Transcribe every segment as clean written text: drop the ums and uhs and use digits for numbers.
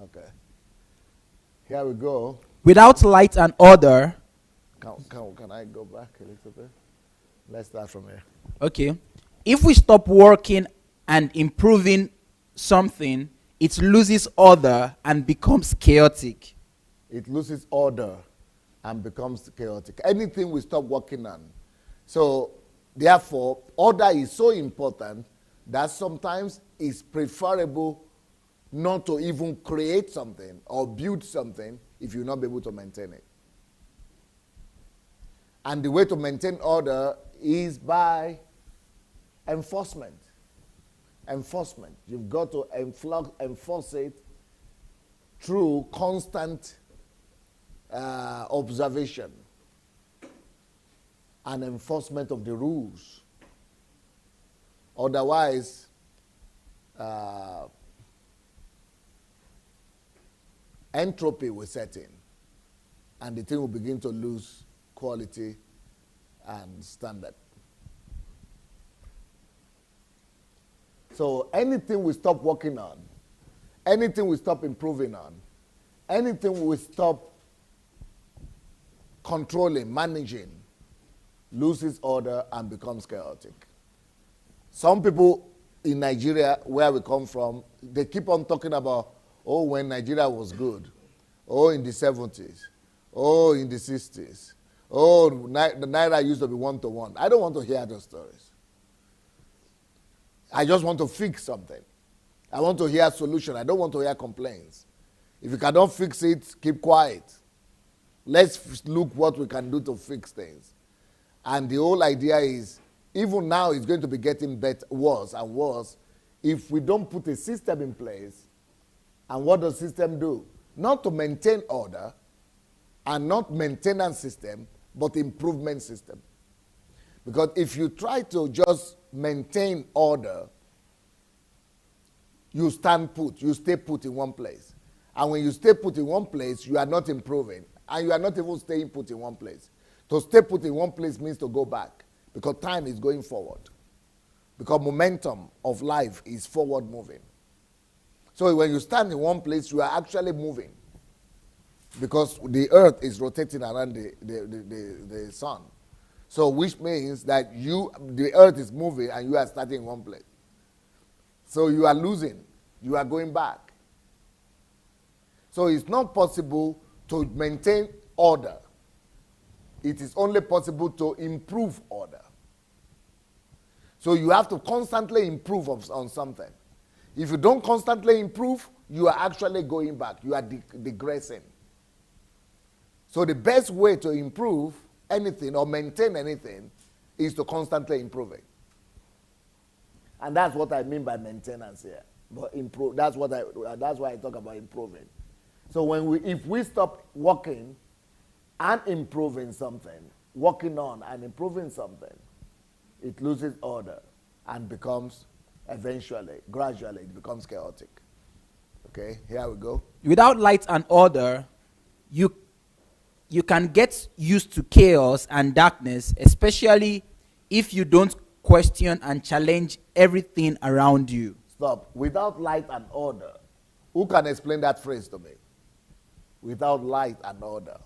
Okay. Here we go. Without light and order, Can I go back a little bit? Let's start from here. okay, if we stop working and improving something, it loses order and becomes chaotic. It loses order and becomes chaotic. Anything we stop working on. So, therefore, order is so important that sometimes it's preferable not to even create something or build something if you'll not be able to maintain it. And the way to maintain order is by enforcement. Enforcement. You've got to enforce it through constant observation and enforcement of the rules. Otherwise, entropy will set in, and the thing will begin to lose quality and standard. So anything we stop working on, anything we stop improving on, anything we stop controlling, managing, loses order and becomes chaotic. Some people in Nigeria, where we come from, they keep on talking about, oh, when Nigeria was good, oh, in the 70s, oh, in the 60s, oh, the Naira used to be 1-to-1. I don't want to hear those stories. I just want to fix something. I want to hear a solution. I don't want to hear complaints. If you cannot fix it, keep quiet. Let's look what we can do to fix things. And the whole idea is, even now it's going to be getting better, worse and worse if we don't put a system in place. And what does system do? Not to maintain order and not maintenance system, but improvement system. Because if you try to just maintain order, you stand put, you stay put in one place. And when you stay put in one place, you are not improving. And you are not even staying put in one place. To stay put in one place means to go back, because time is going forward. Because momentum of life is forward moving. So when you stand in one place, you are actually moving. Because the earth is rotating around the sun. So which means that the earth is moving and you are starting in one place. So you are losing. You are going back. So it's not possible to maintain order. It is only possible to improve order. So you have to constantly improve on something. If you don't constantly improve, you are actually going back. You are digressing. So the best way to improve anything or maintain anything is to constantly improve it. And that's what I mean by maintenance here. But improve. That's why I talk about improving. So if we stop working and improving something, working on and improving something, it loses order and becomes gradually, it becomes chaotic. Okay, here we go. Without light and order, you can get used to chaos and darkness, especially if you don't question and challenge everything around you. Stop. Without light and order. Who can explain that phrase to me? Without light and order.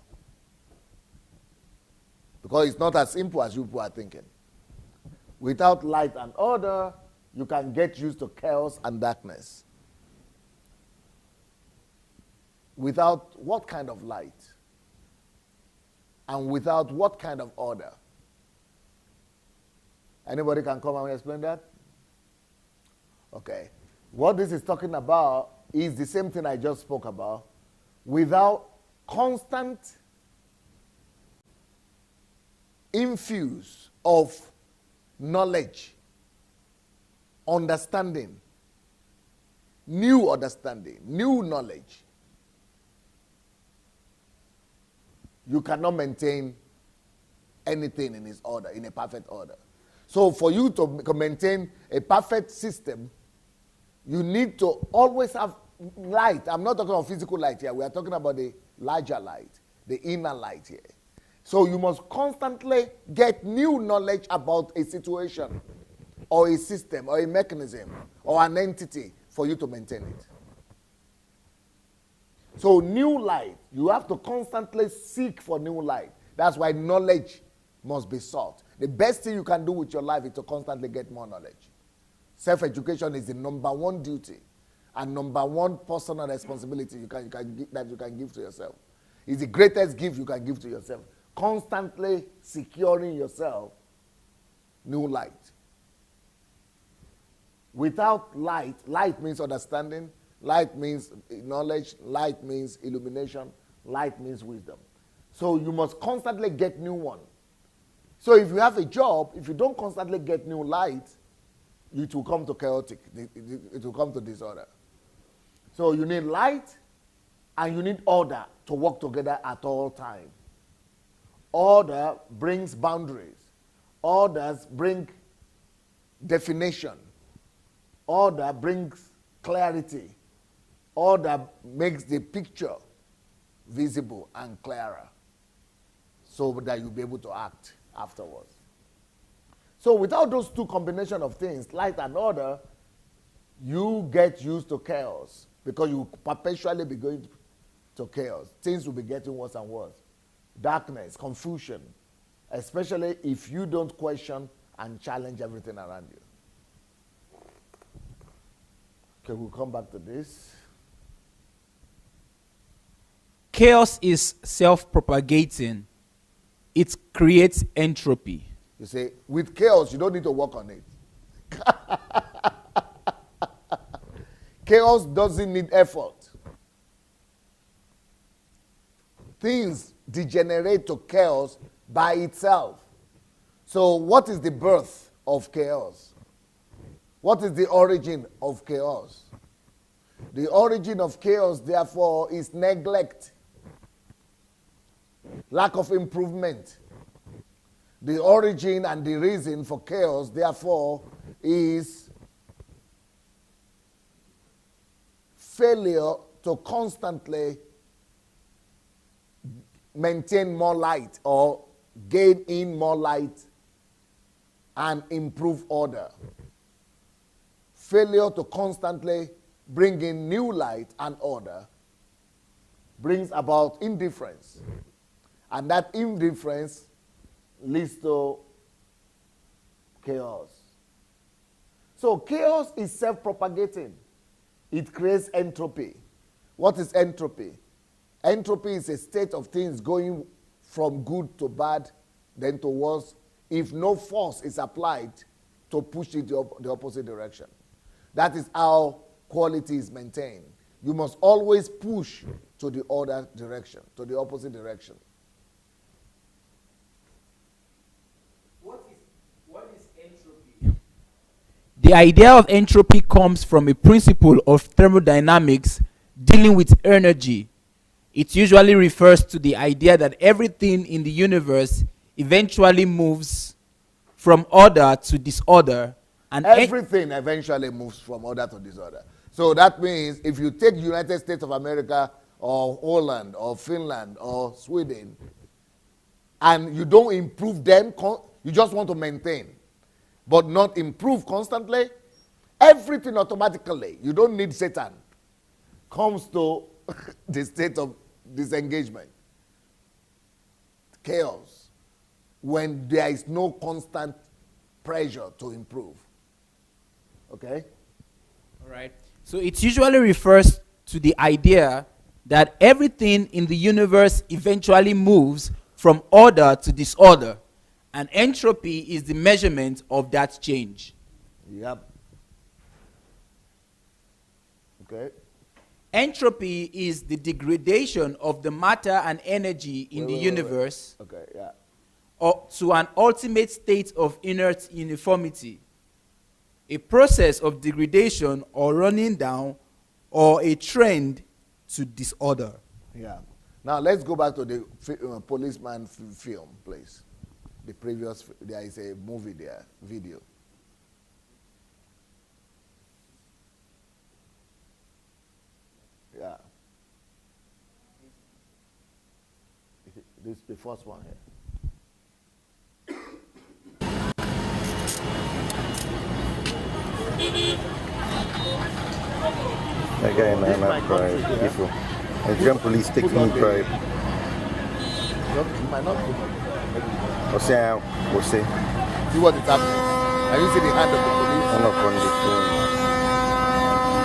Because it's not as simple as you people are thinking. Without light and order, you can get used to chaos and darkness. Without what kind of light? And without what kind of order? Anybody can come and explain that? Okay. What this is talking about is the same thing I just spoke about. Without constant infuse of knowledge, understanding, new knowledge, you cannot maintain anything in its order, in a perfect order. So for you to maintain a perfect system, you need to always have light. I'm not talking about physical light here. We are talking about the larger light, the inner light here. So you must constantly get new knowledge about a situation or a system or a mechanism or an entity for you to maintain it. So new light, you have to constantly seek for new light. That's why knowledge must be sought. The best thing you can do with your life is to constantly get more knowledge. Self-education is the number one duty and number one personal responsibility you can give to yourself. It's the greatest gift you can give to yourself. Constantly securing yourself new light. Without light, light means understanding, light means knowledge, light means illumination, light means wisdom. So you must constantly get new one. So if you have a job, if you don't constantly get new light, it will come to chaotic, it will come to disorder. So you need light and you need order to work together at all times. Order brings boundaries. Orders bring definition. Order brings clarity. Order makes the picture visible and clearer so that you'll be able to act afterwards. So without those two combination of things, light and order, you get used to chaos because you perpetually be going to chaos. Things will be getting worse and worse. Darkness, confusion, especially if you don't question and challenge everything around you. Okay, we'll come back to this. Chaos is self-propagating. It creates entropy. You say, with chaos, you don't need to work on it. Chaos doesn't need effort. Things degenerate to chaos by itself. So what is the birth of chaos? What is the origin of chaos? The origin of chaos, therefore, is neglect, lack of improvement. The origin and the reason for chaos, therefore, is failure to constantly maintain more light or gain in more light and improve order. Failure to constantly bring in new light and order brings about indifference. And that indifference leads to chaos. So chaos is self-propagating. It creates entropy. What is entropy? Entropy is a state of things going from good to bad, then to worse, if no force is applied to push it the opposite direction. That is how quality is maintained. You must always push to the other direction, to the opposite direction. What is entropy? The idea of entropy comes from a principle of thermodynamics dealing with energy. It usually refers to the idea that everything in the universe eventually moves from order to disorder. And everything eventually moves from order to disorder. So that means if you take United States of America or Holland or Finland or Sweden and you don't improve them, you just want to maintain, but not improve constantly, everything automatically, you don't need Satan, comes to the state of disengagement, chaos, when there is no constant pressure to improve. Okay? All right. So it usually refers to the idea that everything in the universe eventually moves from order to disorder, and entropy is the measurement of that change. Yep. Okay. Entropy is the degradation of the matter and energy in the universe Okay, yeah. or to an ultimate state of inert uniformity, a process of degradation or running down, or a trend to disorder. Yeah. Now let's go back to the policeman film, please. The previous, there is a movie there, video. Yeah. This is the first one here. Again, I'm afraid. Nigerian police taking bribe. You might not put on. We'll say. See what is happening. Can you see the hand of the police? I'm not on the phone.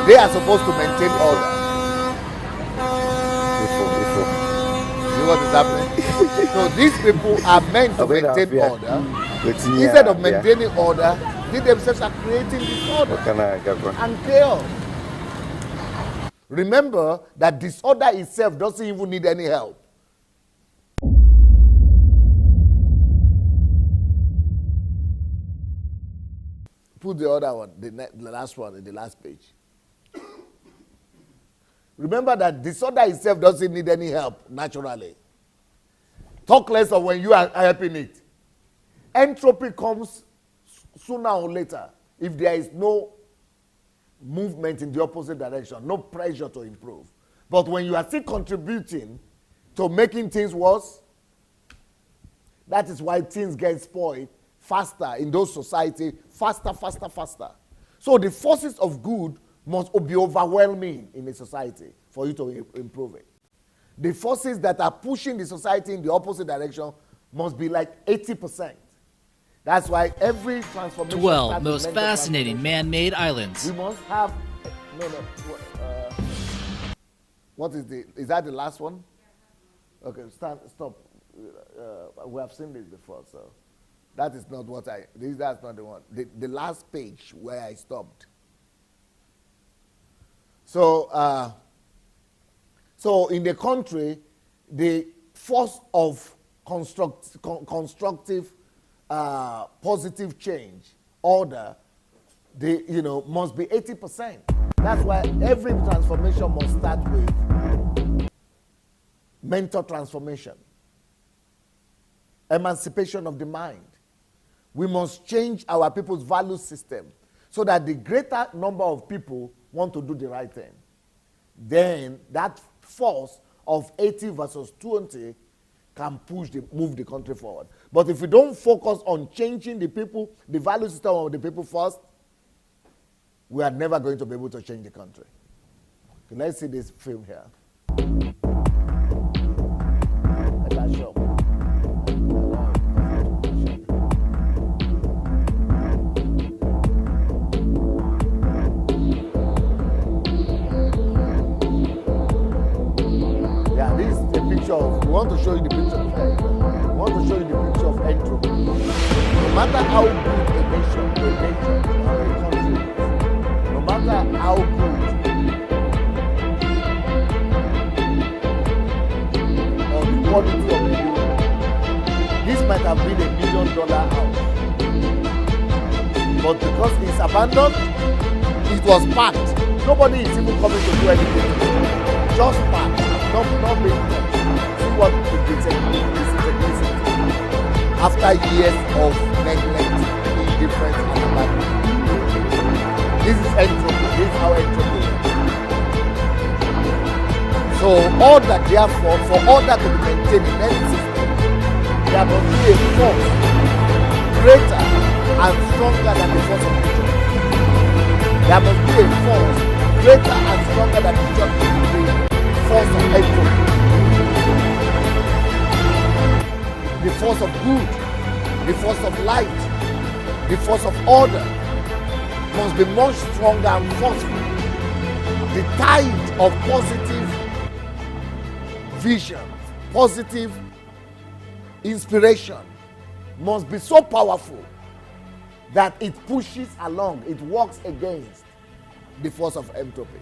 They are supposed to maintain order. Before. See what is happening? So these people are meant to maintain order. Instead of maintaining order, they themselves are creating disorder and chaos. Remember that disorder itself doesn't even need any help. Put the other one, the last one, the last page. Remember that disorder itself doesn't need any help naturally. Talk less of when you are helping it. Entropy comes sooner or later if there is no movement in the opposite direction, no pressure to improve. But when you are still contributing to making things worse, that is why things get spoiled faster in those societies, faster. So the forces of good must be overwhelming in a society for you to improve it. The forces that are pushing the society in the opposite direction must be like 80%. That's why every transformation... 12 most fascinating man-made islands. We must have... What is that the last one? Okay, stop. We have seen this before, so... That is not what that's not the one. The last page where I stopped. So, so in the country, the force of constructive, positive change, order, must be 80%. That's why every transformation must start with mental transformation, emancipation of the mind. We must change our people's value system so that the greater number of people want to do the right thing. Then that force of 80 versus 20 can move the country forward. But if we don't focus on changing the people, the value system of the people first, we are never going to be able to change the country. Okay, let's see this film here. Let us show. We want to show you the picture of entropy. No matter how good a nation or a country is, no matter how good or the quality of the building, this might have been $1 million house. But because it's abandoned, it was packed. Nobody is even coming to do anything. Just packed, not being touched. What it is after years of neglect, indifference, and abandonment. This is entropy. This is how entropy is. So order, therefore, for order to be maintained in any system, there must be a force greater and stronger than the force of nature. There must be a force greater and stronger than the force of entropy. The force of good, the force of light, the force of order must be much stronger and forceful. The tide of positive vision, positive inspiration must be so powerful that it pushes along, it works against the force of entropy.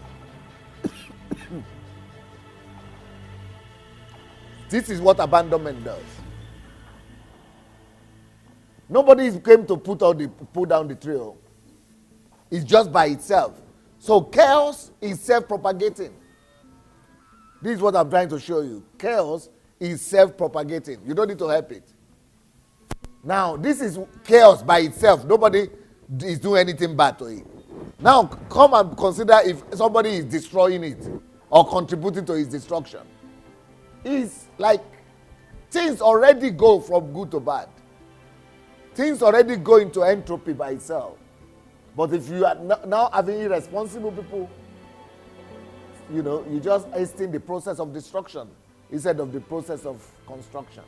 This is what abandonment does. Nobody came to put down the tree. It's just by itself. So chaos is self-propagating. This is what I'm trying to show you. Chaos is self-propagating. You don't need to help it. Now, this is chaos by itself. Nobody is doing anything bad to it. Now, come and consider if somebody is destroying it or contributing to its destruction. It's like things already go from good to bad. Things already go into entropy by itself. But if you are now having irresponsible people, you just hasten the process of destruction instead of the process of construction.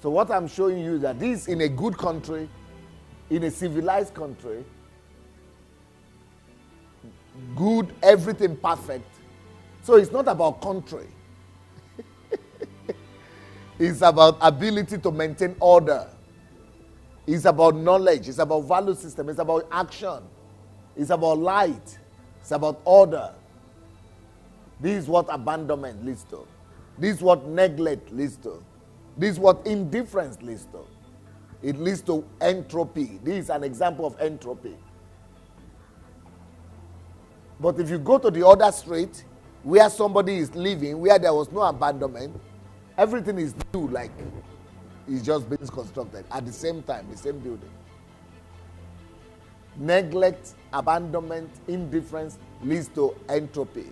So what I'm showing you is that this in a good country, in a civilized country, good, everything perfect. So it's not about country. It's about ability to maintain order. It's about knowledge. It's about value system. It's about action. It's about light. It's about order. This is what abandonment leads to. This is what neglect leads to. This is what indifference leads to. It leads to entropy. This is an example of entropy. But if you go to the other street where somebody is living, where there was no abandonment, everything is new, like it's just being constructed at the same time, the same building. Neglect, abandonment, indifference leads to entropy.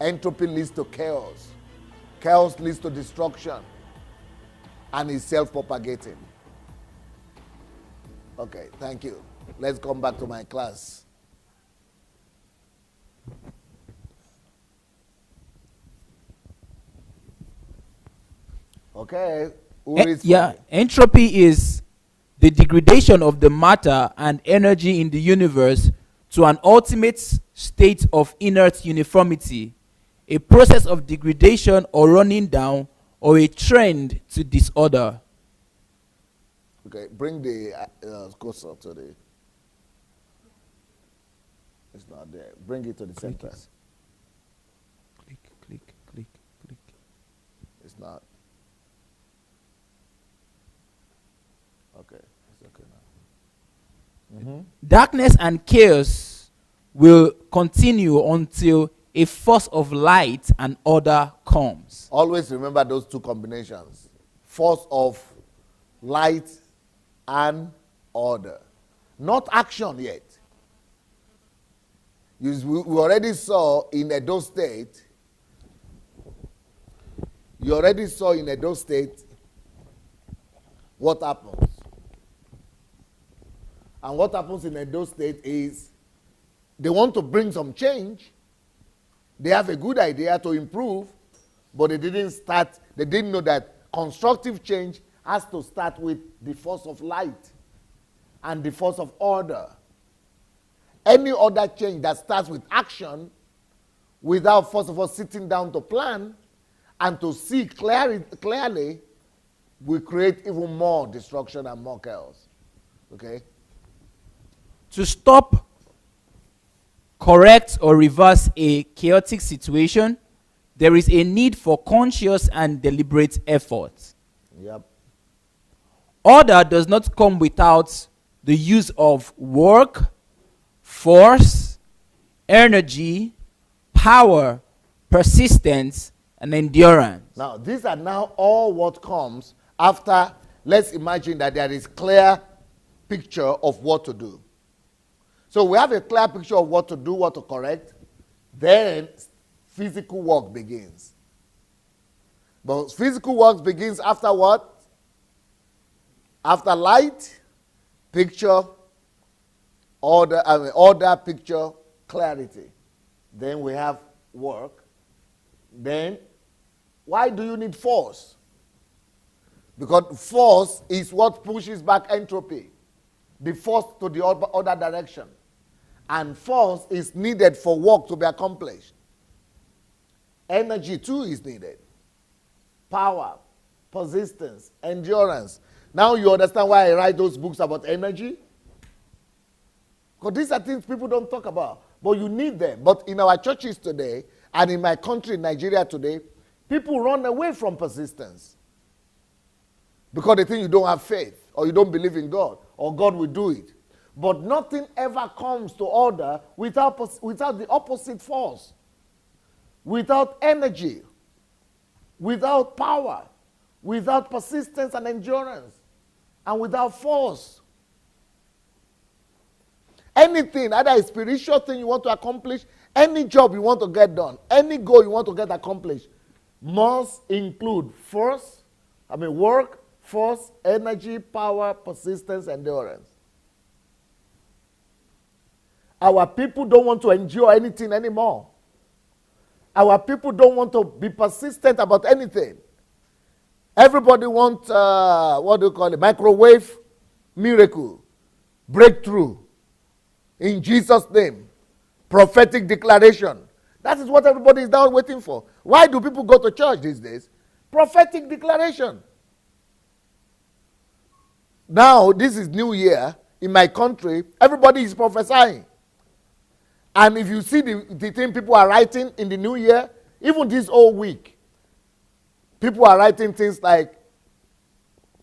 Entropy leads to chaos. Chaos leads to destruction. And is self-propagating. Okay, thank you. Let's come back to my class. Okay. Entropy is the degradation of the matter and energy in the universe to an ultimate state of inert uniformity, a process of degradation or running down, or a trend to disorder. Okay, bring the cursor to the. It's not there. Bring it to the center. Click, click, click, click. It's not. Okay, it's okay now. Darkness and chaos will continue until a force of light and order comes. Always remember those two combinations. Force of light and order. Not action yet. We already saw in Edo State. You already saw in Edo State what happens. And what happens in Edo State is they want to bring some change. They have a good idea to improve, but they didn't know that constructive change has to start with the force of light and the force of order. Any other change that starts with action without first of all sitting down to plan and to see clearly will create even more destruction and more chaos. Okay? To stop, correct, or reverse a chaotic situation, there is a need for conscious and deliberate effort. Yep. Order does not come without the use of work, force, energy, power, persistence, and endurance. Now, these are now all what comes after, let's imagine that there is clear picture of what to do. So we have a clear picture of what to do, what to correct. Then physical work begins. But physical work begins after what? After light, picture, order, picture, clarity. Then we have work. Then, why do you need force? Because force is what pushes back entropy. The force to the other direction. And force is needed for work to be accomplished. Energy too is needed. Power, persistence, endurance. Now you understand why I write those books about energy? Because these are things people don't talk about. But you need them. But in our churches today, and in my country, Nigeria today, people run away from persistence. Because they think you don't have faith, or you don't believe in God, or God will do it. But nothing ever comes to order without the opposite force. Without energy, without power, without persistence and endurance, and without force. Anything, either a spiritual thing you want to accomplish, any job you want to get done, any goal you want to get accomplished, must include work, force, energy, power, persistence, endurance. Our people don't want to endure anything anymore. Our people don't want to be persistent about anything. Everybody wants, what do you call it, microwave miracle, breakthrough, in Jesus' name, prophetic declaration. That is what everybody is now waiting for. Why do people go to church these days? Prophetic declaration. Now, this is New Year. In my country, everybody is prophesying. And if you see the thing people are writing in the New Year, even this whole week, people are writing things like,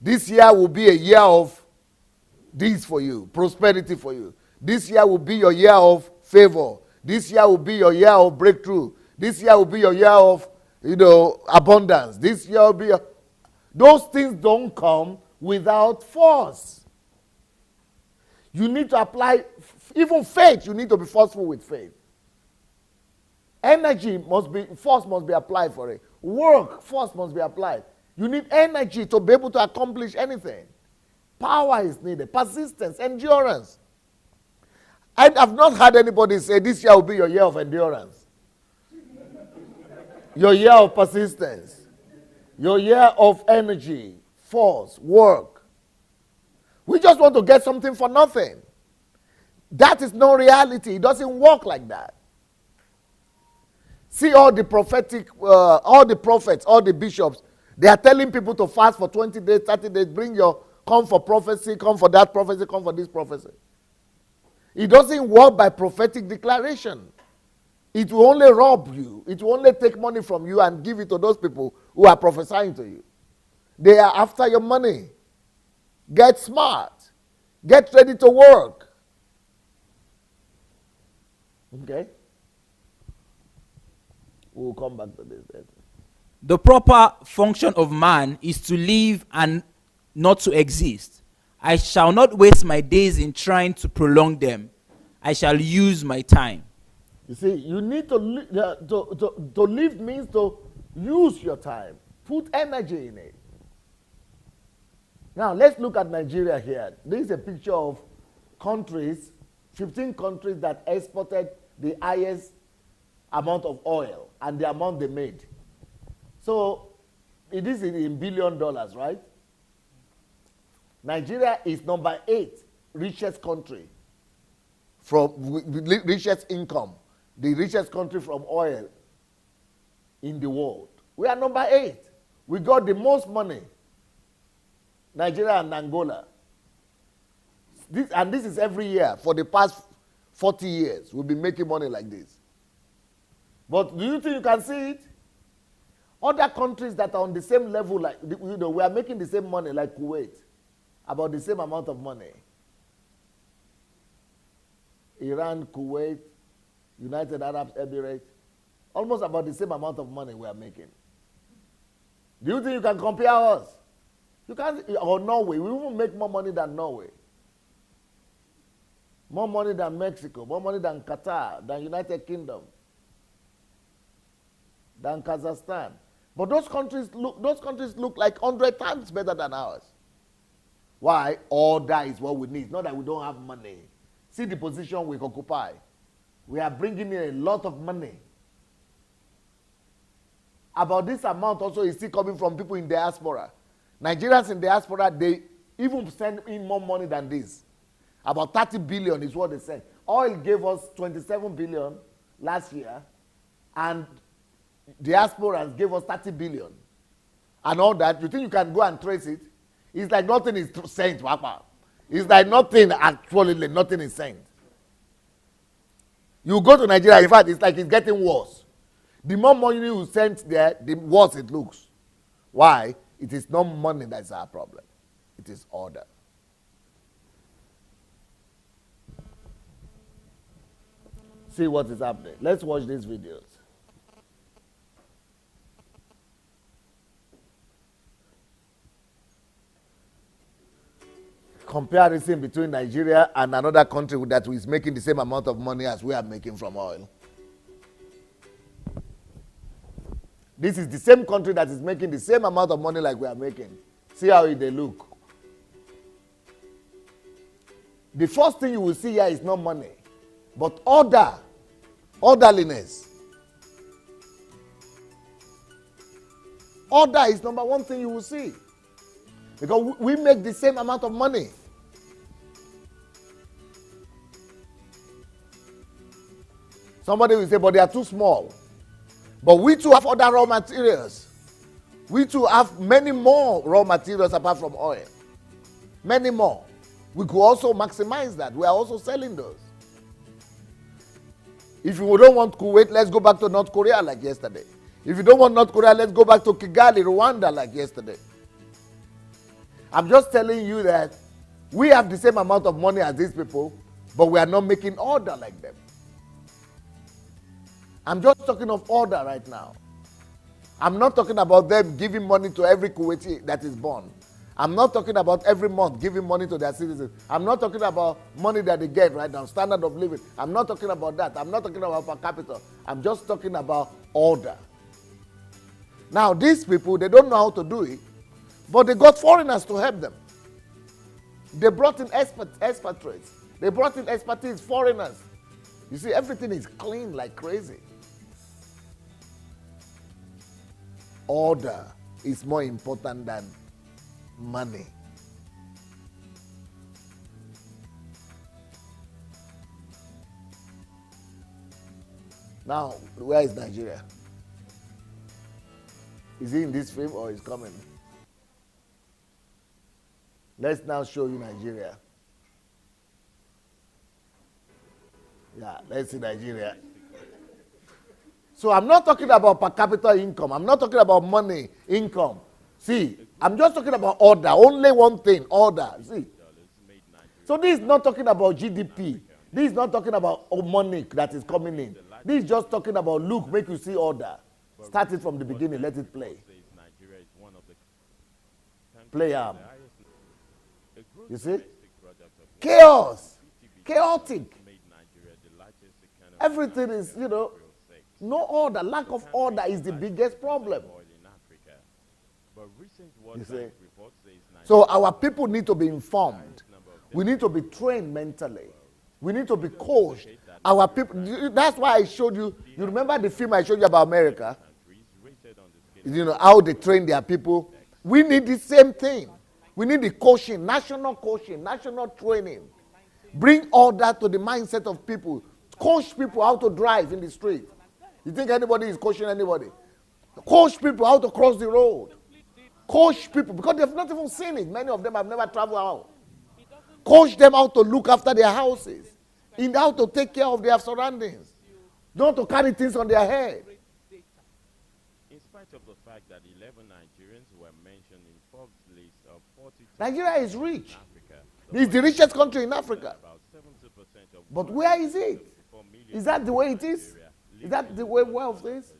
this year will be a year of this for you, prosperity for you. This year will be your year of favor. This year will be your year of breakthrough. This year will be your year of, abundance. This year will be your... Those things don't come without force. You need to apply, even faith, you need to be forceful with faith. Energy force must be applied for it. Work, force must be applied. You need energy to be able to accomplish anything. Power is needed, persistence, endurance. I have not heard anybody say this year will be your year of endurance. Your year of persistence. Your year of energy, force, work. We just want to get something for nothing. That is no reality. It doesn't work like that. See all the prophetic, all the prophets, all the bishops, they are telling people to fast for 20 days, 30 days, come for prophecy, come for that prophecy, come for this prophecy. It doesn't work by prophetic declaration. It will only rob you. It will only take money from you and give it to those people who are prophesying to you. They are after your money. Get smart. Get ready to work. Okay? We'll come back to this later. The proper function of man is to live and not to exist. I shall not waste my days in trying to prolong them. I shall use my time. You see, you need to live means to use your time. Put energy in it. Now, let's look at Nigeria here. This is a picture of countries, 15 countries that exported the highest amount of oil and the amount they made. So, it is in $1 billion, right? Nigeria is number 8 richest country from richest income, the richest country from oil in the world. We are number 8. We got the most money. Nigeria and Angola. This is every year for the past 40 years. We've been making money like this. But do you think you can see it? Other countries that are on the same level, like we are making the same money, like Kuwait, about the same amount of money. Iran, Kuwait, United Arab Emirates, almost about the same amount of money we are making. Do you think you can compare us? You can't. Or Norway, we will make more money than Norway. More money than Mexico, more money than Qatar, than United Kingdom, than Kazakhstan. But those countries look like 100 times better than ours. Why? Order is what we need. Not that we don't have money. See the position we occupy. We are bringing in a lot of money. About this amount also is still coming from people in diaspora. Nigerians in diaspora, they even send in more money than this. About 30 billion is what they sent. Oil gave us 27 billion last year, and diasporans gave us 30 billion. And all that, you think you can go and trace it? It's like nothing is sent, Papa. It's like nothing, actually, nothing is sent. You go to Nigeria, in fact, it's like it's getting worse. The more money you send there, the worse it looks. Why? It is not money that's our problem. It is order. See what is happening. Let's watch these videos. Comparison between Nigeria and another country that is making the same amount of money as we are making from oil. This is the same country that is making the same amount of money like we are making. See how they look. The first thing you will see here is not money. But orderliness. Order is number one thing you will see. Because we make the same amount of money. Somebody will say, but they are too small. But we too have other raw materials. We too have many more raw materials apart from oil. Many more. We could also maximize that. We are also selling those. If you don't want Kuwait, let's go back to North Korea like yesterday. If you don't want North Korea, let's go back to Kigali, Rwanda like yesterday. I'm just telling you that we have the same amount of money as these people, but we are not making order like them. I'm just talking of order right now. I'm not talking about them giving money to every Kuwaiti that is born. I'm not talking about every month giving money to their citizens. I'm not talking about money that they get right now, standard of living. I'm not talking about that. I'm not talking about per capita. I'm just talking about order. Now, these people, they don't know how to do it, but they got foreigners to help them. They brought in expatriates. They brought in expertise, foreigners. You see, everything is clean like crazy. Order is more important than money. Now, where is Nigeria? Is he in this film or is coming? Let's now show you Nigeria. Yeah, let's see Nigeria. So I'm not talking about per capita income. I'm not talking about money, income. See, I'm just talking about order. Only one thing, order. See. So this is not talking about GDP. This is not talking about money that is coming in. This is just talking about, look, make you see order. Start it from the beginning, let it play. Play up. You see? Chaos. Chaotic. Everything is, no order. Lack of order is the biggest problem. You see? So our people need to be informed. We need to be trained mentally. We need to be coached. Our people, that's why I showed you, you remember the film I showed you about America? How they train their people. We need the same thing. We need the coaching, national training. Bring order to the mindset of people. Coach people how to drive in the street. You think anybody is coaching anybody? Coach people how to cross the road. Coach people, because they've not even seen it. Many of them have never traveled out. Coach them how to look after their houses. In how to take care of their surroundings. Not to carry things on their head. In spite of the fact that 11 Nigerians were mentioned in Forbes' list of 40. Nigeria is rich. It's the richest country in Africa. But where is it? Is that the way it is? Is that the way wealth is?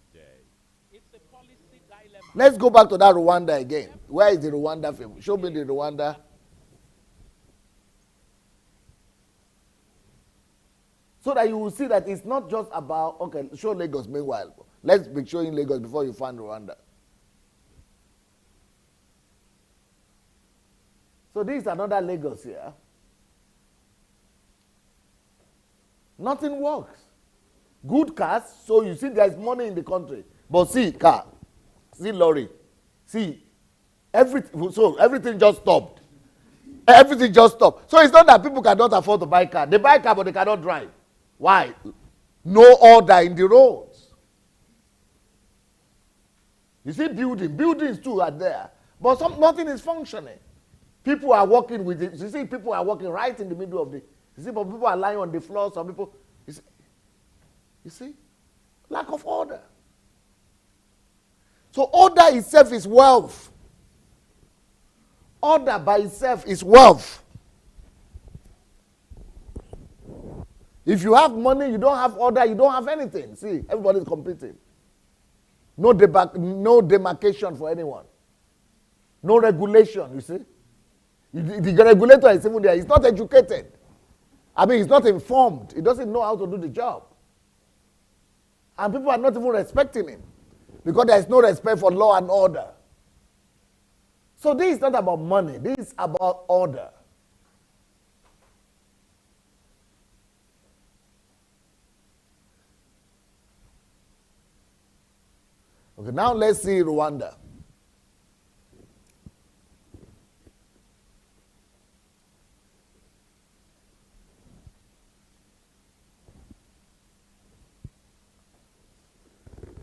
Let's go back to that Rwanda again. Where is the Rwanda film? Show me the Rwanda. So that you will see that it's not just about, okay, show Lagos meanwhile. Let's be showing Lagos before you find Rwanda. So this is another Lagos here. Nothing works. Good cars, so you see there's money in the country. But see car, see lorry, see everything just stopped. Everything just stopped. So it's not that people cannot afford to buy car. They buy car but they cannot drive. Why? No order in the roads. You see buildings too are there, but nothing is functioning. People are walking with it. You see people are walking right in the middle of the, you see, but people are lying on the floor. Some people, you see, lack of order. So order itself is wealth. Order by itself is wealth. If you have money, you don't have order, you don't have anything. See, everybody's competing. No demarcation for anyone. No regulation, you see. The regulator is even there. He's not educated. I mean, he's not informed. He doesn't know how to do the job. And people are not even respecting him. Because there is no respect for law and order. So this is not about money. This is about order. Okay, now let's see Rwanda.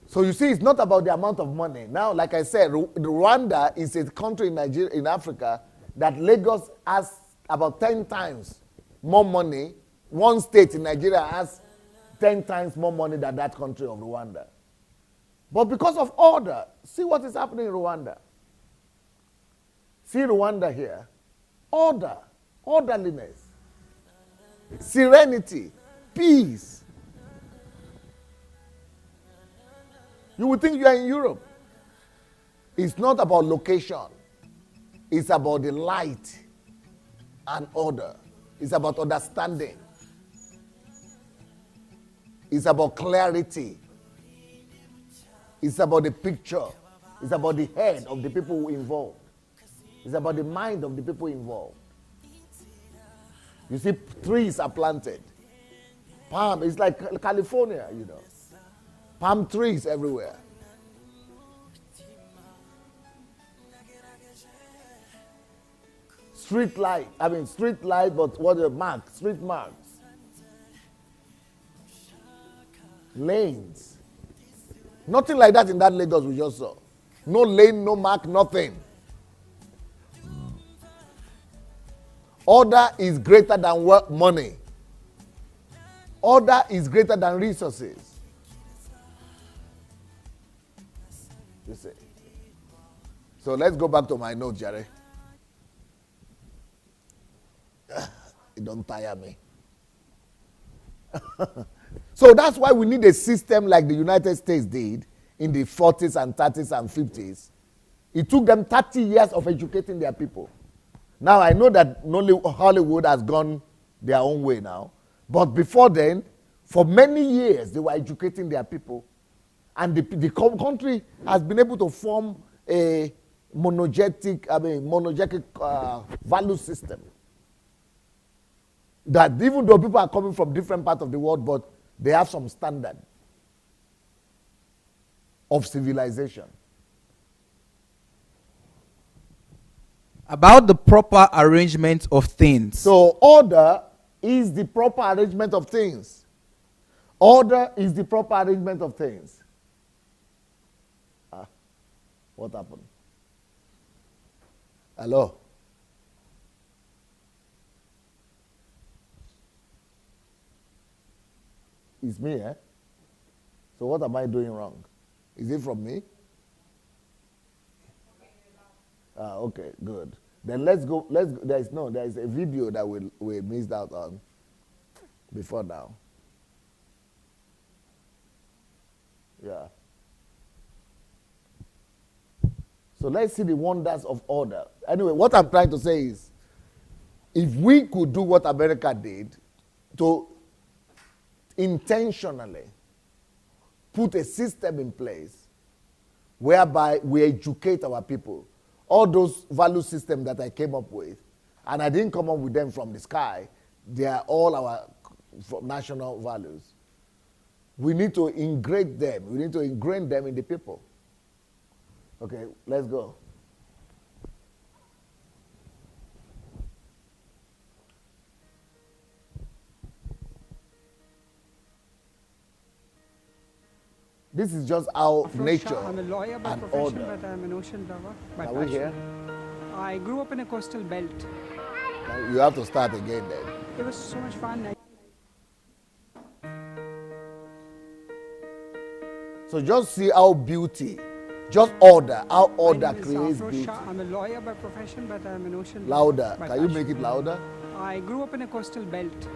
So you see, it's not about the amount of money. Now, like I said, Rwanda is a country in Nigeria, in Africa, that Lagos has about 10 times more money. One state in Nigeria has 10 times more money than that country of Rwanda. But because of order, see what is happening in Rwanda. See Rwanda here. Order, orderliness, serenity, peace. You would think you are in Europe. It's not about location. It's about the light and order. It's about understanding. It's about clarity. It's about the picture. It's about the head of the people involved. It's about the mind of the people involved. You see, trees are planted. Palm, it's like California, you know. Palm trees everywhere. Street light, but what are marks? Street marks. Lanes. Nothing like that in that Lagos we just saw. No lane, no mark, nothing. Order is greater than money. Order is greater than resources. You see. So let's go back to my note, Jerry. It don't tire me. So that's why we need a system like the United States did in the 40s and 30s and 50s. It took them 30 years of educating their people. Now I know that Hollywood has gone their own way now. But before then, for many years, they were educating their people. And the country has been able to form a monogetic value system. That even though people are coming from different parts of the world, but they have some standard of civilization. About the proper arrangement of things. So order is the proper arrangement of things. Order is the proper arrangement of things. What happened? Hello? It's me, eh? So what am I doing wrong? Is it from me? Okay, good. Then let's go. There is a video that we missed out on before now. Yeah. So let's see the wonders of order. Anyway, what I'm trying to say is, if we could do what America did to intentionally put a system in place whereby we educate our people, all those value systems that I came up with, and I didn't come up with them from the sky, they are all our national values. We need to ingrain them. We need to ingrain them in the people. Okay, let's go. This is just how nature I'm a lawyer by and profession, order. but I'm an ocean lover by Are we passion. here? I grew up in a coastal belt. Now you have to start again then. It was so much fun. So just see how beauty, just order, how order My name is creates Afroz beauty. Shah. I'm a lawyer by profession, but I'm an ocean Louder. lover by Can you passion. make it louder? I grew up in a coastal belt.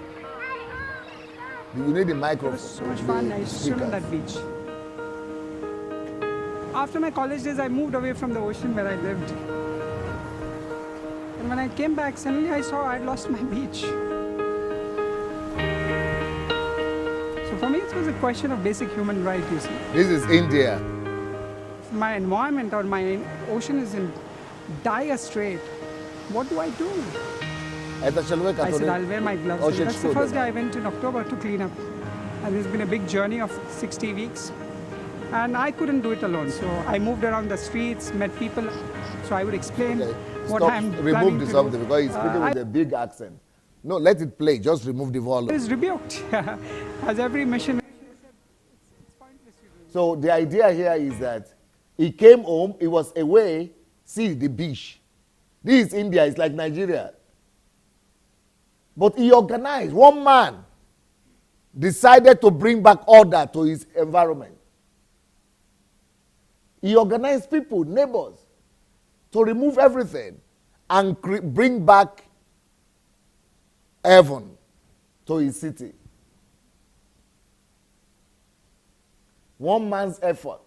You need the It microphone. was so much fun. I used to swim on that beach. After my college days, I moved away from the ocean where I lived. And when I came back, suddenly I saw I'd lost my beach. So for me, it was a question of basic human right, you see. This is India. If my environment or my ocean is in dire strait, what do I do? I said, I'll wear my gloves. And that's the first day I went in October to clean up. And it's been a big journey of 60 weeks. And I couldn't do it alone. So I moved around the streets, met people. So I would explain what I'm planning Remove to the do. something because he's speaking with a big accent. No, let it play. Just remove the volume. Is rebuked. As every mission. So the idea here is that he came home, he was away, see the beach. This is India, it's like Nigeria. But he organized, one man decided to bring back order to his environment. He organized people, neighbors, to remove everything and bring back heaven to his city. One man's effort.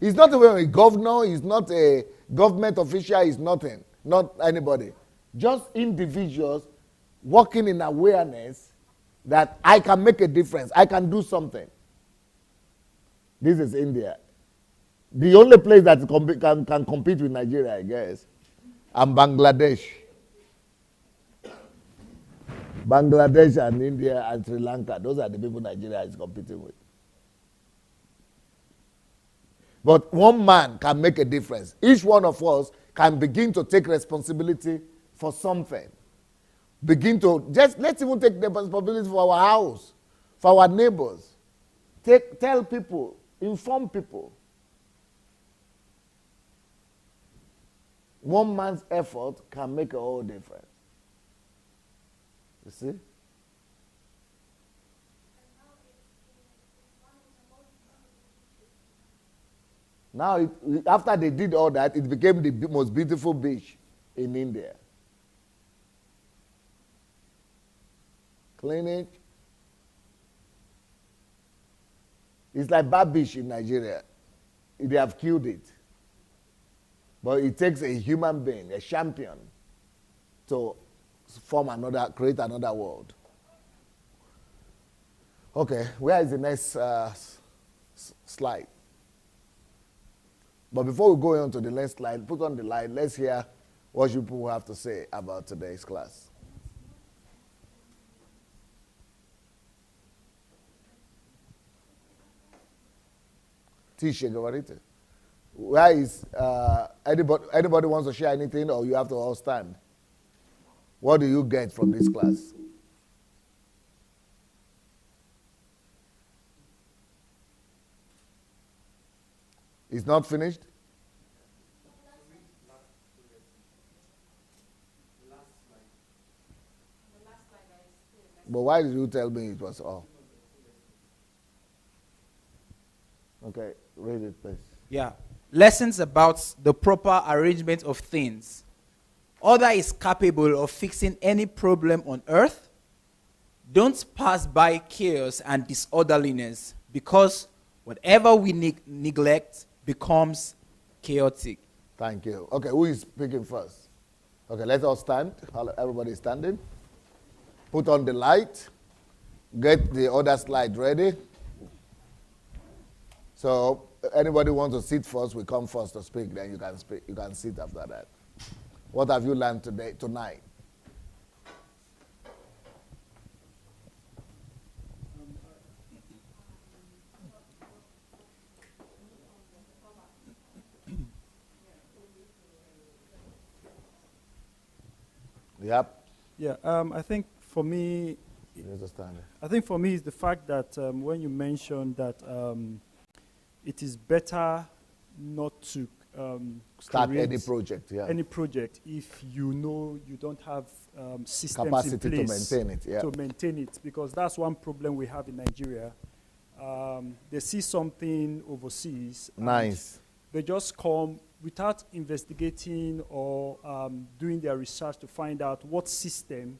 He's not even a governor, he's not a government official, he's nothing, not anybody. Just individuals working in awareness that I can make a difference, I can do something. This is India. The only place that can compete with Nigeria, I guess, and Bangladesh. Bangladesh and India and Sri Lanka, those are the people Nigeria is competing with. But one man can make a difference. Each one of us can begin to take responsibility for something. Begin to, let's even take the responsibility for our house, for our neighbors. Tell people, inform people. One man's effort can make a whole difference. You see? Now, after they did all that, it became the most beautiful beach in India. Clinic. It's like Bad Beach in Nigeria. They have killed it. But it takes a human being, a champion, to create another world. Okay, where is the next slide? But before we go on to the next slide, put on the light. Let's hear what you people have to say about today's class. Tisha Gavarite. Where is anybody wants to share anything, or you have to all stand? What do you get from this class? It's not finished? But why did you tell me it was all? Okay, read it, please. Yeah. Lessons about the proper arrangement of things. Order is capable of fixing any problem on earth. Don't pass by chaos and disorderliness, because whatever we neglect becomes chaotic. Thank you. Okay, who is speaking first? Okay, let's all stand. Everybody is standing. Put on the light. Get the other slide ready. So anybody wants to sit first, we come first to speak, then you can speak. You can sit after that. What have you learned tonight? Yep. Yeah, I think for me, it's the fact that when you mentioned that it is better not to start any project, any project if you know you don't have systems capacity in place to maintain it. Yeah. To maintain it, because that's one problem we have in Nigeria. They see something overseas. Nice. They just come without investigating or doing their research to find out what system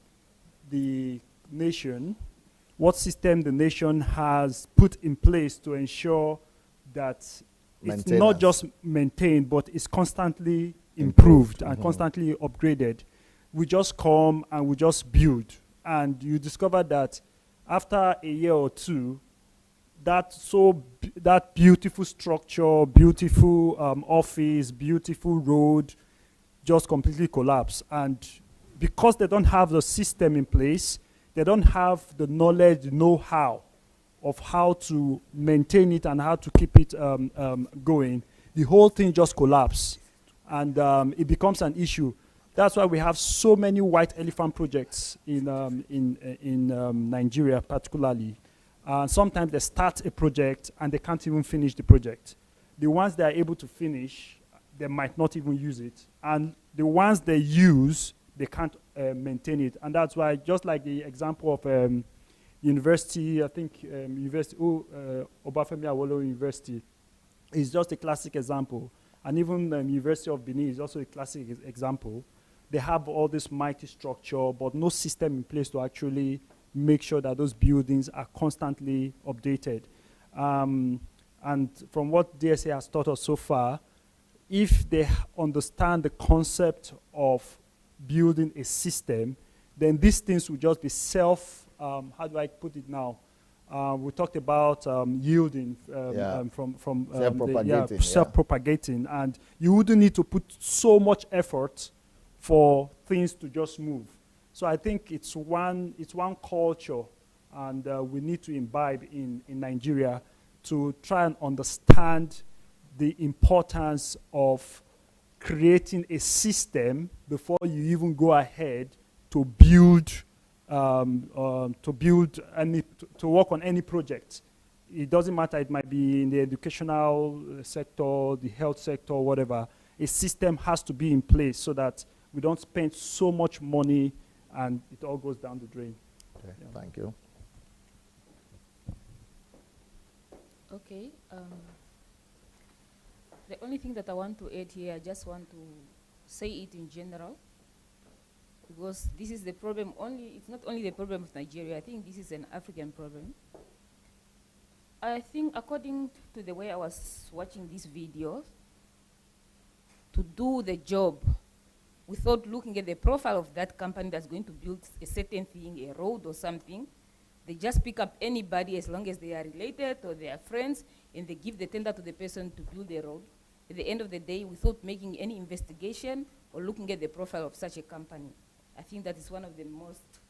the nation has put in place to ensure that it's not just maintained, but it's constantly improved and constantly upgraded. We just come and we just build. And you discover that after a year or two, that beautiful structure, beautiful office, beautiful road just completely collapse. And because they don't have the system in place, they don't have the knowledge, the know-how of how to maintain it and how to keep it going, the whole thing just collapses, and it becomes an issue. That's why we have so many white elephant projects in Nigeria, particularly. Sometimes they start a project and they can't even finish the project. The ones they are able to finish, they might not even use it. And the ones they use, they can't maintain it. And that's why, just like the example of university, I think Obafemi Awolowo University is just a classic example. And even University of Benin is also a classic example. They have all this mighty structure, but no system in place to actually make sure that those buildings are constantly updated. And from what DSA has taught us so far, if they understand the concept of building a system, then these things will just be how do I put it now? We talked about yielding from self-propagating, and you wouldn't need to put so much effort for things to just move. So I think it's one culture, and we need to imbibe in Nigeria to try and understand the importance of creating a system before you even go ahead to build to work on any project. It doesn't matter, it might be in the educational sector, the health sector, whatever. A system has to be in place so that we don't spend so much money and it all goes down the drain. Okay, yeah. Thank you. Okay. The only thing that I want to add here, I just want to say it in general, because this is the problem it's not only the problem of Nigeria, I think this is an African problem. I think according to the way I was watching these videos, to do the job without looking at the profile of that company that's going to build a certain thing, a road or something, they just pick up anybody as long as they are related or they are friends, and they give the tender to the person to build a road. At the end of the day, without making any investigation or looking at the profile of such a company. I think that is one of the most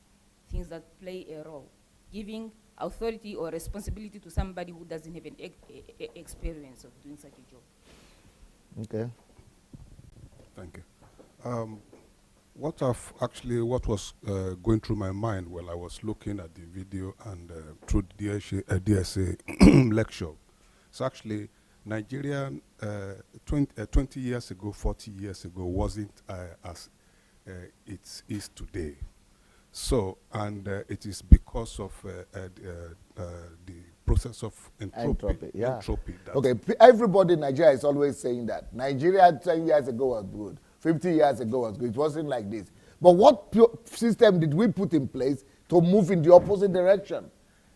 things that play a role, giving authority or responsibility to somebody who doesn't have an experience of doing such a job. Okay. Thank you. What was going through my mind while I was looking at the video and through the DSA lecture, it's actually Nigeria 20 years ago, 40 years ago wasn't as it is today. So, and it is because of the process of entropy. Okay, everybody in Nigeria is always saying that. Nigeria 10 years ago was good, 50 years ago was good. It wasn't like this. But what system did we put in place to move in the opposite direction?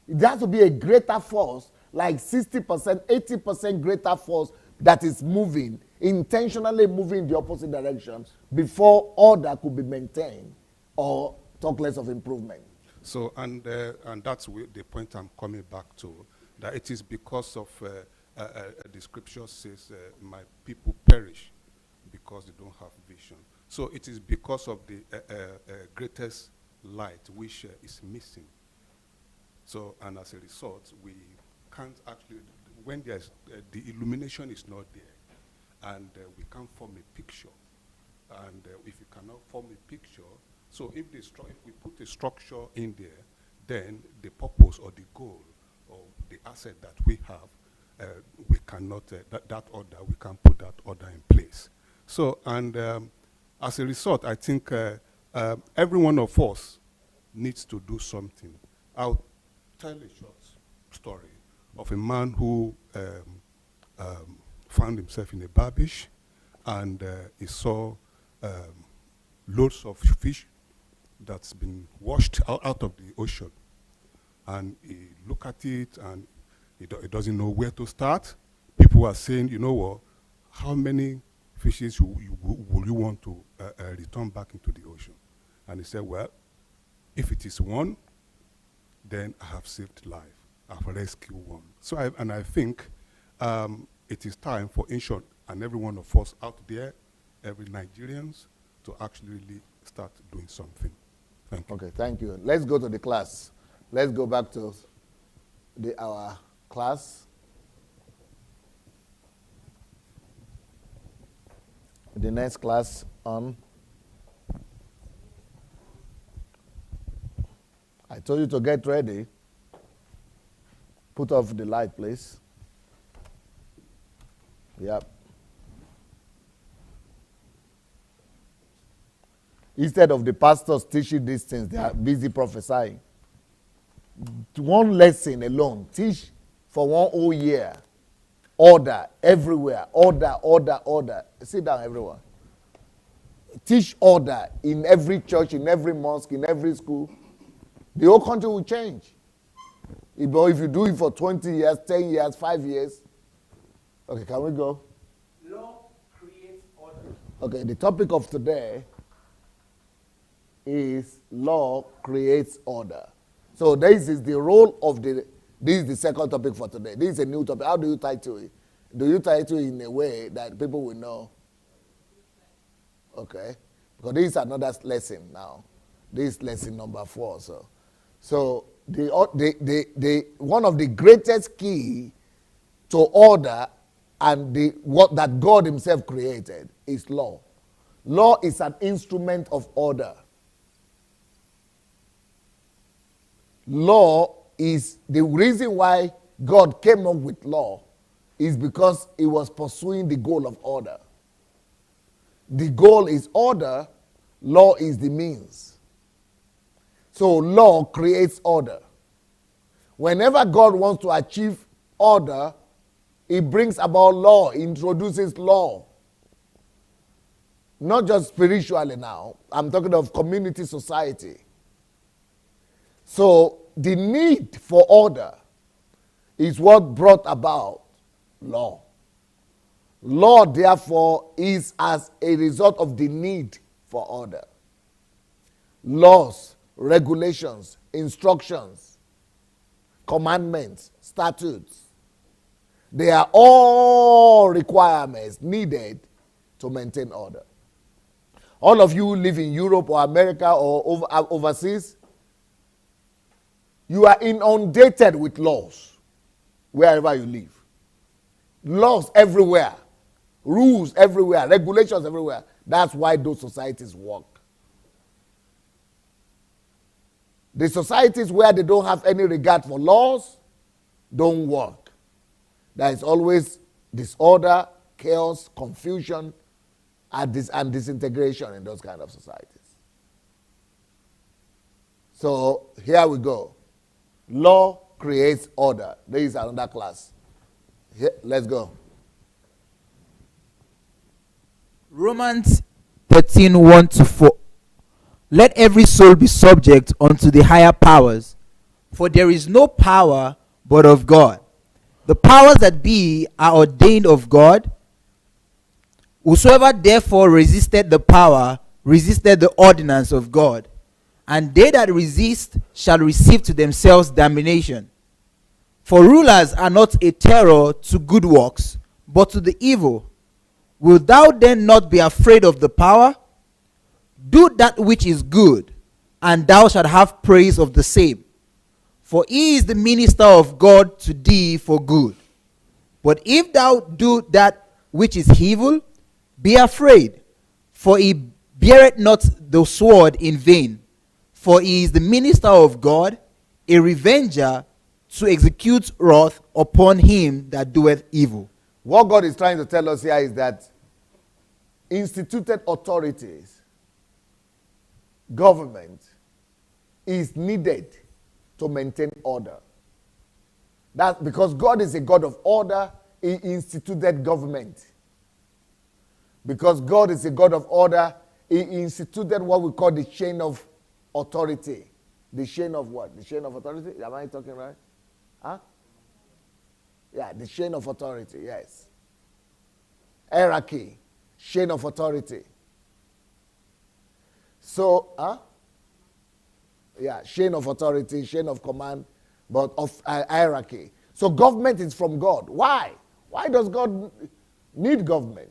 It has to be a greater force, like 60%, 80% greater force that is moving, intentionally moving in the opposite direction before order could be maintained, or talk less of improvement. So, and that's the point I'm coming back to, that it is because of the scripture says, my people perish because they don't have vision. So it is because of the greatest light which is missing. So, and as a result, we can't actually, when there's, the illumination is not there, and we can't form a picture. And if you cannot form a picture, so if we put a structure in there, then the purpose or the goal or the asset that we have, we cannot, that order, we can't put that order in place. So, and as a result, I think every one of us needs to do something. I'll tell a short story of a man who found himself in a barbish, and he saw loads of fish that's been washed out of the ocean. And he looked at it, and he doesn't know where to start. People are saying, you know what, how many fishes will you want to return back into the ocean? And he said, well, if it is one, then I have saved life. I've rescued one. So I think it is time for each and every one of us out there, every Nigerians, to actually really start doing something. Thank you. Okay, thank you. Let's go to the class. Let's go back to our class. The next class on. I told you to get ready. Put off the light, please. Yep. Instead of the pastors teaching these things, they are busy prophesying. One lesson alone, teach for 1 whole year. Order everywhere. Order, order, order. Sit down, everyone. Teach order in every church, in every mosque, in every school. The whole country will change. If you do it for 20 years, 10 years, 5 years. Okay, can we go? Law creates order. Okay, the topic of today is law creates order. So this is the role of this is the second topic for today. This is a new topic. How do you title it? Do you title it in a way that people will know? Okay, because this is another lesson now. This is lesson number 4. So the one of the greatest key to order and what that God himself created is law. Law is an instrument of order. Law is the reason why God came up with law is because he was pursuing the goal of order. The goal is order, law is the means. So law creates order. Whenever God wants to achieve order, he brings about law, he introduces law. Not just spiritually now, I'm talking of community society. So the need for order is what brought about law. Law, therefore, is as a result of the need for order. Laws, regulations, instructions, commandments, statutes, they are all requirements needed to maintain order. All of you who live in Europe or America or overseas, you are inundated with laws wherever you live. Laws everywhere, rules everywhere, regulations everywhere. That's why those societies work. The societies where they don't have any regard for laws don't work. There is always disorder, chaos, confusion, and disintegration in those kind of societies. So here we go. Law creates order. There is another class. Here, let's go. Romans 13:1-4. Let every soul be subject unto the higher powers, for there is no power but of God. The powers that be are ordained of God. Whosoever therefore resisted the power, resisted the ordinance of God. And they that resist shall receive to themselves damnation. For rulers are not a terror to good works, but to the evil. Wilt thou then not be afraid of the power? Do that which is good, and thou shalt have praise of the same. For he is the minister of God to thee for good. But if thou do that which is evil, be afraid, for he beareth not the sword in vain. For he is the minister of God, a revenger, to execute wrath upon him that doeth evil. What God is trying to tell us here is that instituted authorities, government, is needed to maintain order. That's because God is a God of order, he instituted government. Because God is a God of order, he instituted what we call the chain of authority. The chain of what? The chain of authority? Am I talking right? Huh? Yeah, the chain of authority, yes. Hierarchy, chain of authority. So, yeah, chain of authority, chain of command, but of hierarchy. So government is from God. Why? Why does God need government?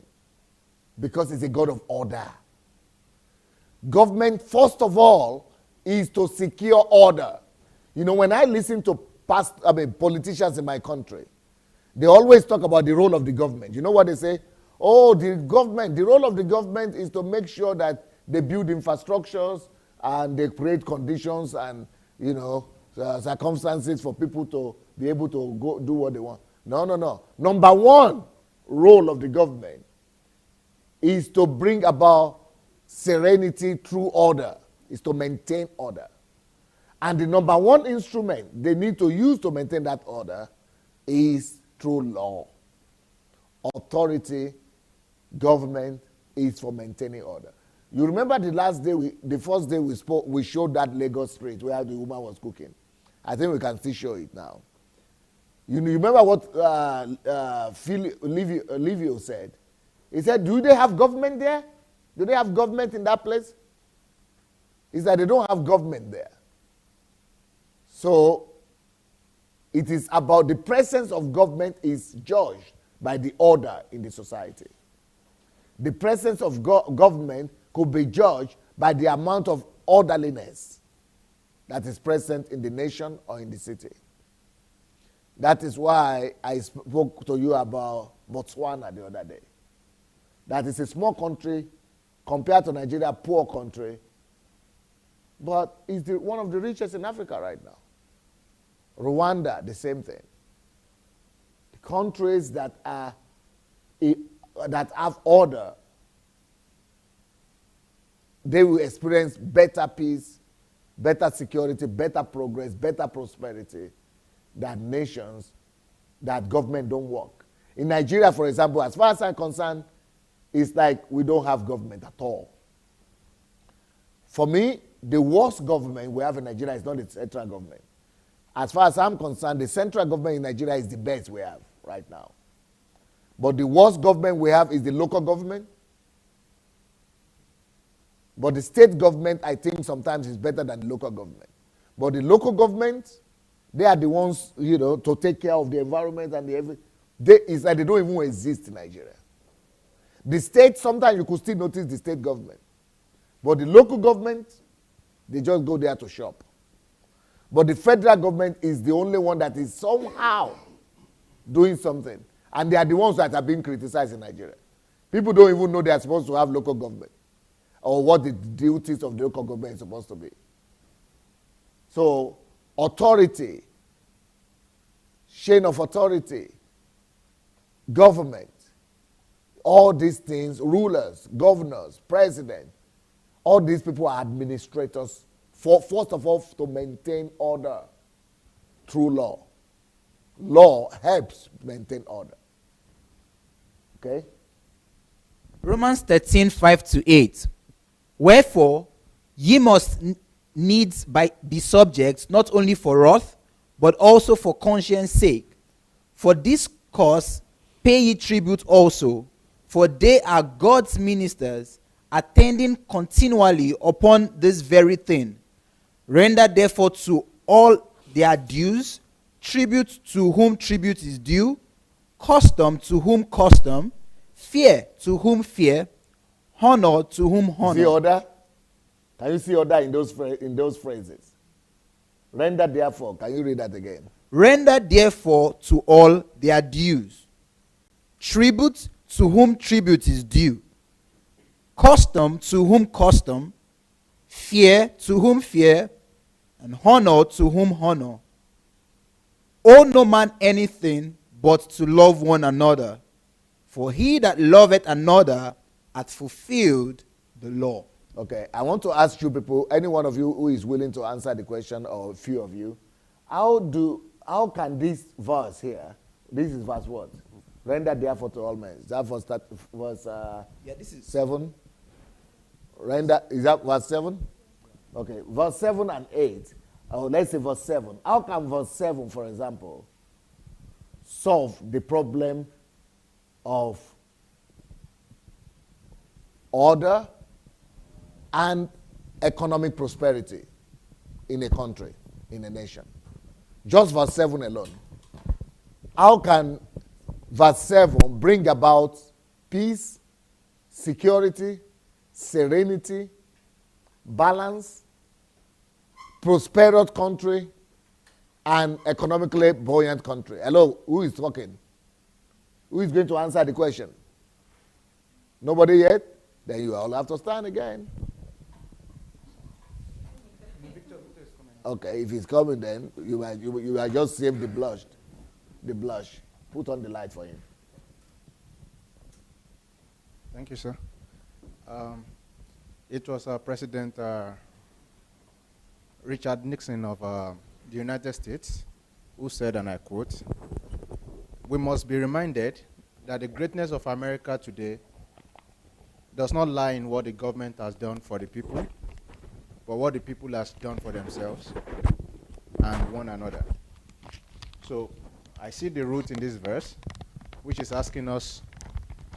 Because it's a God of order. Government, first of all, is to secure order. You know, when I listen to politicians in my country, they always talk about the role of the government. You know what they say? Oh, the role of the government is to make sure that they build infrastructures and they create conditions and, you know, circumstances for people to be able to go do what they want. No, no, no. Number one role of the government is to bring about serenity through order, is to maintain order. And the number one instrument they need to use to maintain that order is through law. Authority, government is for maintaining order. You remember the first day we spoke, we showed that Lagos street where the woman was cooking. I think we can still show it now. You remember what Livio said? He said, do they have government there? Do they have government in that place? He said they don't have government there. So it is about the presence of government is judged by the order in the society. The presence of government could be judged by the amount of orderliness that is present in the nation or in the city. That is why I spoke to you about Botswana the other day. That is a small country compared to Nigeria, poor country, but it's one of the richest in Africa right now. Rwanda, the same thing. The countries that have order, they will experience better peace, better security, better progress, better prosperity than nations that government don't work. In Nigeria, for example, as far as I'm concerned, it's like we don't have government at all. For me, the worst government we have in Nigeria is not the central government. As far as I'm concerned, the central government in Nigeria is the best we have right now. But the worst government we have is the local government. But the state government, I think, sometimes is better than the local government. But the local government, they are the ones, you know, to take care of the environment and it's like they don't even exist in Nigeria. The state, sometimes you could still notice the state government. But the local government, they just go there to shop. But the federal government is the only one that is somehow doing something. And they are the ones that are being criticized in Nigeria. People don't even know they are supposed to have local government or what the duties of the local government is supposed to be. So, authority, chain of authority, government, all these things, rulers, governors, president, all these people are administrators, first of all, to maintain order through law. Law helps maintain order. Okay? Romans 13:5-8. Wherefore, ye must needs be subject, not only for wrath, but also for conscience sake. For this cause pay ye tribute also, for they are God's ministers, attending continually upon this very thing. Render therefore to all their dues, tribute to whom tribute is due, custom to whom custom, fear to whom fear, honor to whom honor. See order? Can you see order in those phrases? Render therefore. Can you read that again? Render therefore to all their dues, tribute to whom tribute is due, custom to whom custom, fear to whom fear, and honor to whom honor. Owe no man anything but to love one another, for he that loveth another hath fulfilled the law. Okay, I want to ask you people, any one of you who is willing to answer the question, or a few of you, how can this verse here, this is verse what? Render therefore to all men. Is that verse this is 7? Render, is that verse 7? Okay, verse 7 and 8. Oh, let's say verse 7. How can verse 7, for example, solve the problem of order and economic prosperity in a country, in a nation? Just verse 7 alone. How can verse 7 bring about peace, security, serenity, balance, prosperous country and economically buoyant country? Hello, who is talking? Who is going to answer the question? Nobody yet? Then you all have to stand again. Okay, if he's coming, then you might just save the blush. The blush. Put on the light for him. Thank you, sir. It was President Richard Nixon of the United States who said, and I quote, "We must be reminded that the greatness of America today does not lie in what the government has done for the people, but what the people has done for themselves and one another." So I see the root in this verse, which is asking us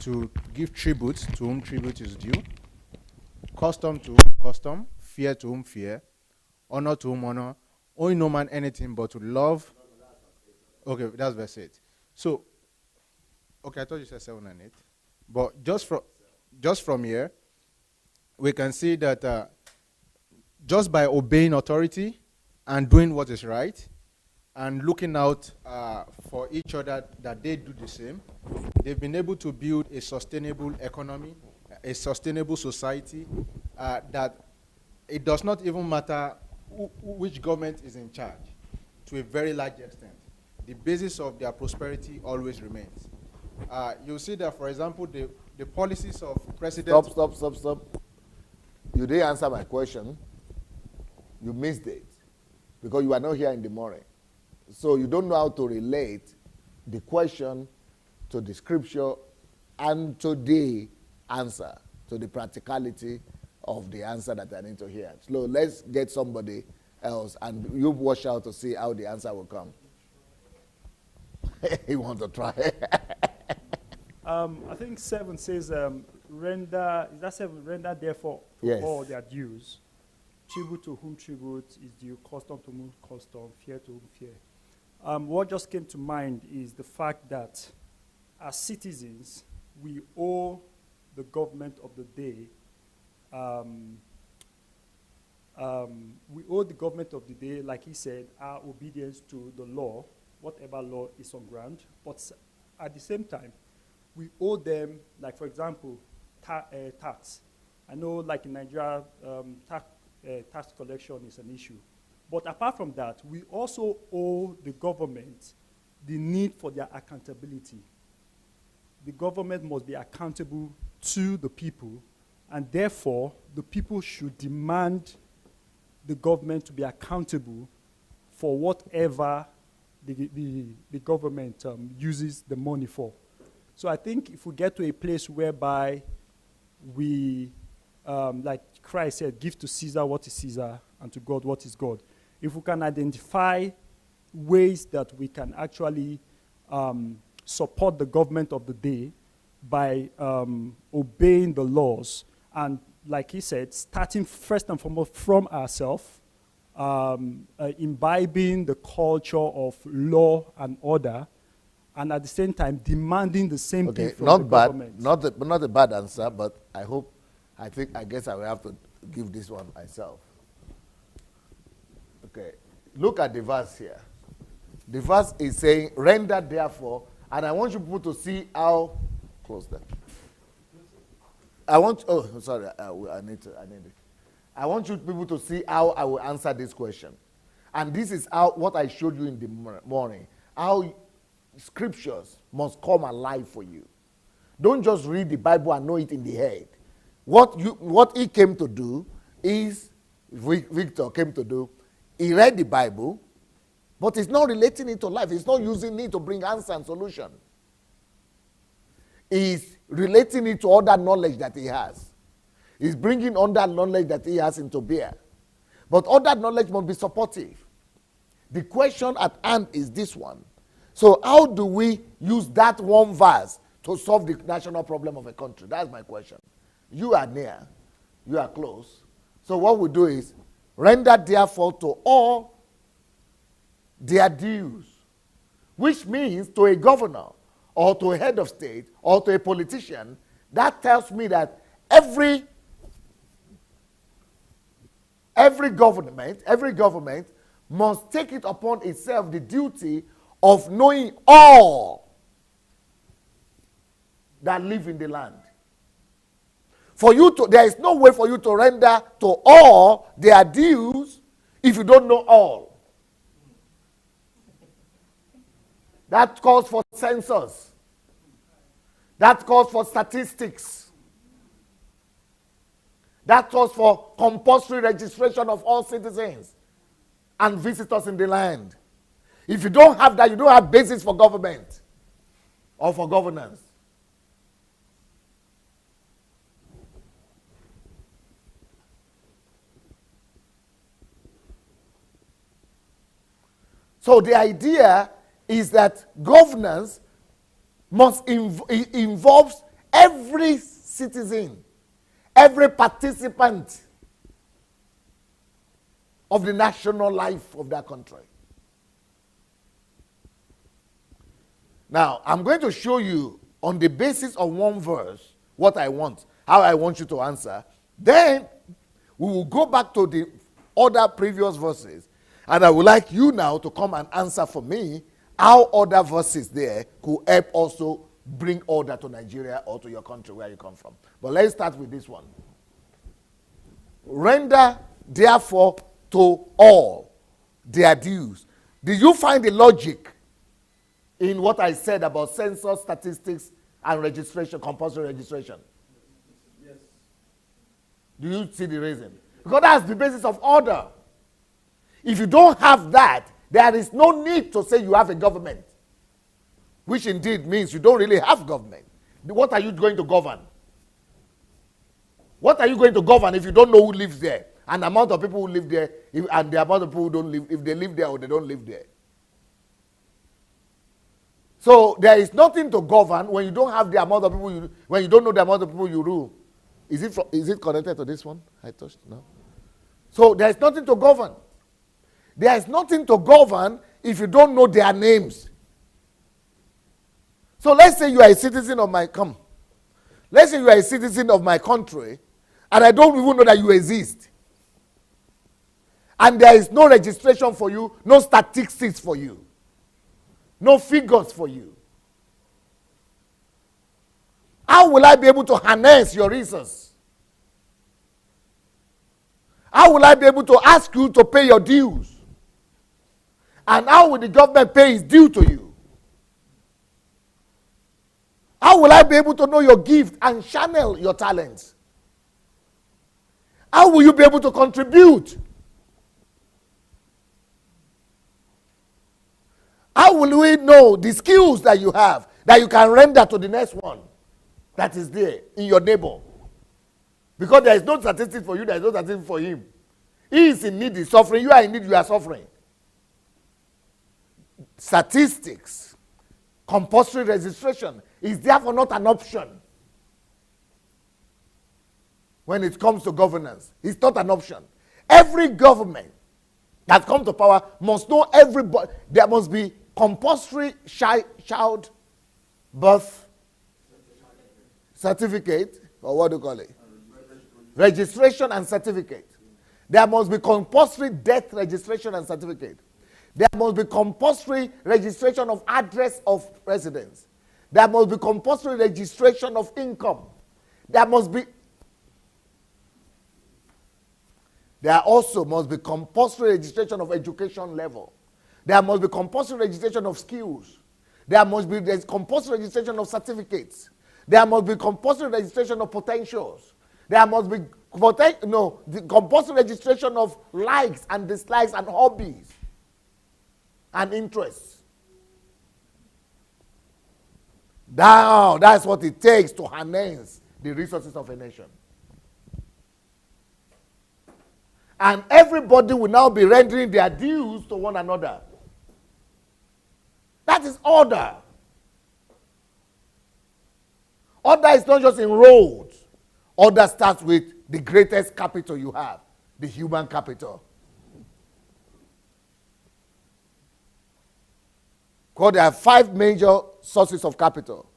to give tribute to whom tribute is due, custom to whom custom, fear to whom fear, honor to whom honor, owe no man anything but to love. Okay, that's verse 8. So, okay, I thought you said 7 and 8. But just from here, we can see that just by obeying authority and doing what is right and looking out for each other that they do the same, they've been able to build a sustainable economy, a sustainable society that it does not even matter which government is in charge to a very large extent. The basis of their prosperity always remains. You'll see that, for example, the policies of President... Stop. You didn't answer my question. You missed it because you are not here in the morning. So you don't know how to relate the question to the scripture and to the answer, to the practicality of the answer that I need to hear. So let's get somebody else and you watch out to see how the answer will come. He wants to try. I think 7 says, render, is that 7? Render therefore to Yes. all their dues. Tribute to whom tribute is due, custom to whom custom, fear to whom fear. What just came to mind is the fact that as citizens, we owe the government of the day, like he said, our obedience to the law, whatever law is on ground. But at the same time, we owe them, like for example, tax. I know like in Nigeria, tax collection is an issue. But apart from that, we also owe the government the need for their accountability. The government must be accountable to the people, and therefore, the people should demand the government to be accountable for whatever the government uses the money for. So I think if we get to a place whereby we, like Christ said, give to Caesar what is Caesar and to God what is God. If we can identify ways that we can actually support the government of the day by obeying the laws, and like he said, starting first and foremost from ourselves, imbibing the culture of law and order, and at the same time demanding the same thing from the government. Not a bad answer, but I guess I will have to give this one myself. Okay, look at the verse here. The verse is saying, render therefore, and I want you people to see how, close that. I want you people to see how I will answer this question. And this is what I showed you in the morning, how scriptures must come alive for you. Don't just read the Bible and know it in the head. What he came to do is, Victor came to do, he read the Bible, but he's not relating it to life. He's not using it to bring answer and solution. He's relating it to other knowledge that he has. He's bringing other knowledge that he has into bear. But other knowledge must be supportive. The question at hand is this one. So how do we use that one verse to solve the national problem of a country? That's my question. You are near. You are close. So what we do is, render therefore to all their dues, which means to a governor or to a head of state or to a politician. That tells me that every every government must take it upon itself the duty of knowing all that live in the land. There is no way for you to render to all their dues if you don't know all. That calls for census. That calls for statistics. That calls for compulsory registration of all citizens and visitors in the land. If you don't have that, you don't have basis for government or for governance. So the idea is that governance must involve every citizen, every participant of the national life of that country. Now, I'm going to show you on the basis of one verse what I want, how I want you to answer. Then we will go back to the other previous verses, and I would like you now to come and answer for me how other verses there could help also bring order to Nigeria or to your country where you come from. But let's start with this one. Render, therefore, to all their dues. Did you find the logic in what I said about census, statistics, and registration, compulsory registration? Yes. Do you see the reason? Because that's the basis of order. If you don't have that, there is no need to say you have a government, which indeed means you don't really have government. What are you going to govern? What are you going to govern if you don't know who lives there, and the amount of people who live there, and the amount of people who don't live, if they live there or they don't live there? So there is nothing to govern when you don't have the amount of people when you don't know the amount of people you rule. Is it connected to this one? I touched, no? So there is nothing to govern. There is nothing to govern if you don't know their names. So let's say you are a citizen of let's say you are a citizen of my country, and I don't even know that you exist. And there is no registration for you, no statistics for you, no figures for you. How will I be able to harness your resources? How will I be able to ask you to pay your dues? And how will the government pay its due to you? How will I be able to know your gift and channel your talents? How will you be able to contribute? How will we know the skills that you have that you can render to the next one that is there in your neighbor? Because there is no statistics for you, there is no statistics for him. He is in need, he is suffering. You are in need, you are suffering. Statistics, compulsory registration is therefore not an option when it comes to governance. It's not an option. Every government that comes to power must know everybody. There must be compulsory child birth certificate, or what do you call it? Registration and certificate. There must be compulsory death registration and certificate. There must be compulsory registration of address of residence. There must be compulsory registration of income. There also must be compulsory registration of education level. There must be compulsory registration of skills. There must be compulsory registration of certificates. There must be compulsory registration of potentials. There must be the compulsory registration of likes and dislikes and hobbies and interests. Now, that's what it takes to harness the resources of a nation. And everybody will now be rendering their dues to one another. That is order. Order is not just in roads. Order starts with the greatest capital you have, the human capital. Because there are 5 major sources of capital.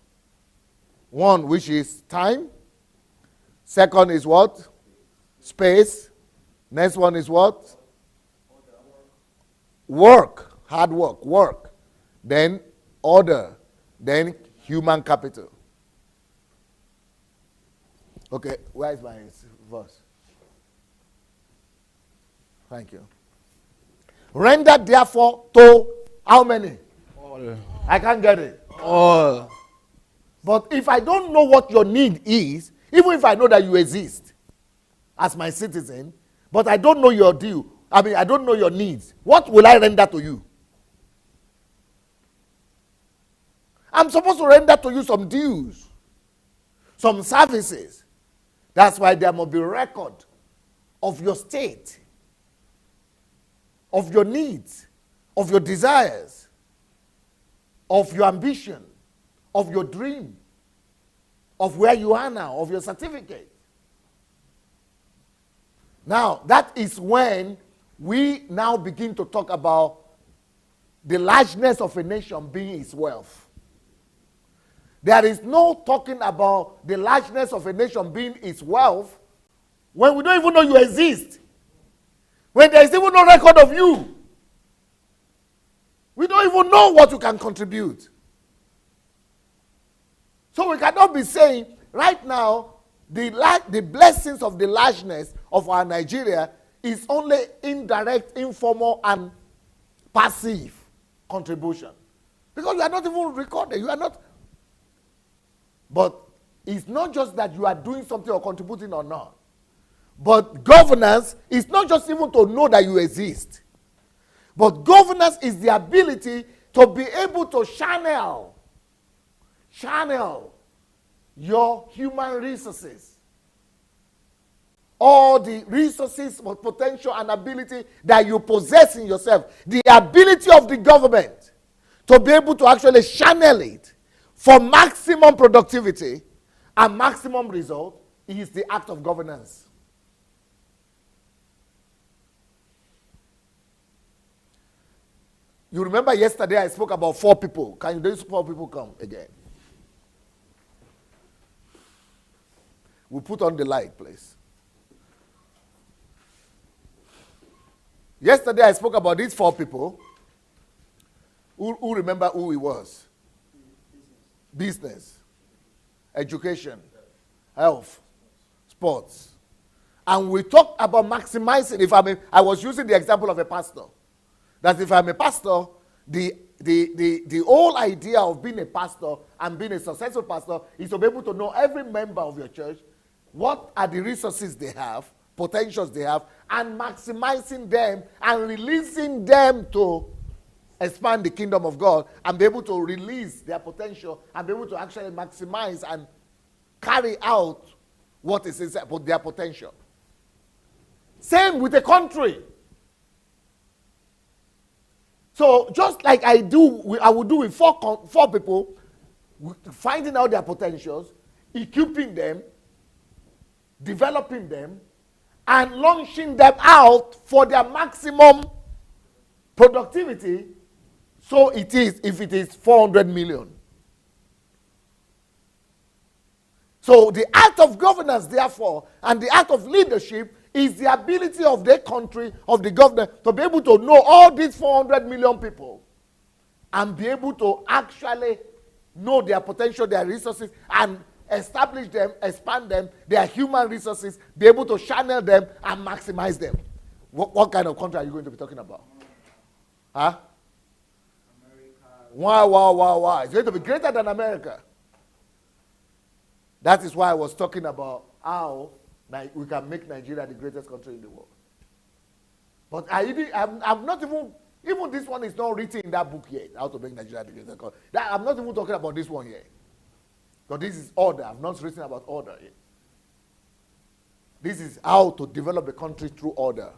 One, which is time. Second is what? Space. Next one is what? Work. Hard work. Work. Then order. Then human capital. Okay, where is my verse? Thank you. Render therefore to how many? All. I can't get it. All. But if I don't know what your need is, even if I know that you exist as my citizen, but I don't know your due, I don't know your needs, what will I render to you? I'm supposed to render to you some dues, some services. That's why there must be a record of your state, of your needs, of your desires, of your ambition, of your dream, of where you are now, of your certificate. Now, that is when we now begin to talk about the largeness of a nation being its wealth. There is no talking about the largeness of a nation being its wealth when we don't even know you exist. When there is even no record of you. We don't even know what you can contribute. So we cannot be saying right now the blessings of the largeness of our Nigeria is only indirect, informal, and passive contribution. Because you are not even recorded. You are not. But it's not just that you are doing something or contributing or not. But governance is not just even to know that you exist. But governance is the ability to be able to channel your human resources. All the resources, potential, and ability that you possess in yourself. The ability of the government to be able to actually channel it for maximum productivity and maximum result is the act of governance. You remember yesterday I spoke about 4 people. Can those 4 people come again? We'll put on the light, please. Yesterday I spoke about these 4 people. Who remember who he was? Business, education, health, sports. And we talked about maximizing. I was using the example of a pastor. That if I'm a pastor, the whole idea of being a pastor and being a successful pastor is to be able to know every member of your church, what are the resources they have, potentials they have, and maximizing them and releasing them to expand the kingdom of God and be able to release their potential and be able to actually maximize and carry out what is inside their potential. Same with a country. So just like I would do with 4 people, finding out their potentials, equipping them, developing them, and launching them out for their maximum productivity. So it is, if it is 400 million. So the act of governance, therefore, and the act of leadership is the ability of the country, of the government, to be able to know all these 400 million people and be able to actually know their potential, their resources, and establish them, expand them, their human resources, be able to channel them and maximize them. What kind of country are you going to be talking about? Huh? Wow. It's going to be greater than America. That is why I was talking about how we can make Nigeria the greatest country in the world. But I'm not even this one is not written in that book yet, how to make Nigeria the greatest country. I'm not even talking about this one yet. Because this is order. I've not written about order yet. This is how to develop a country through order.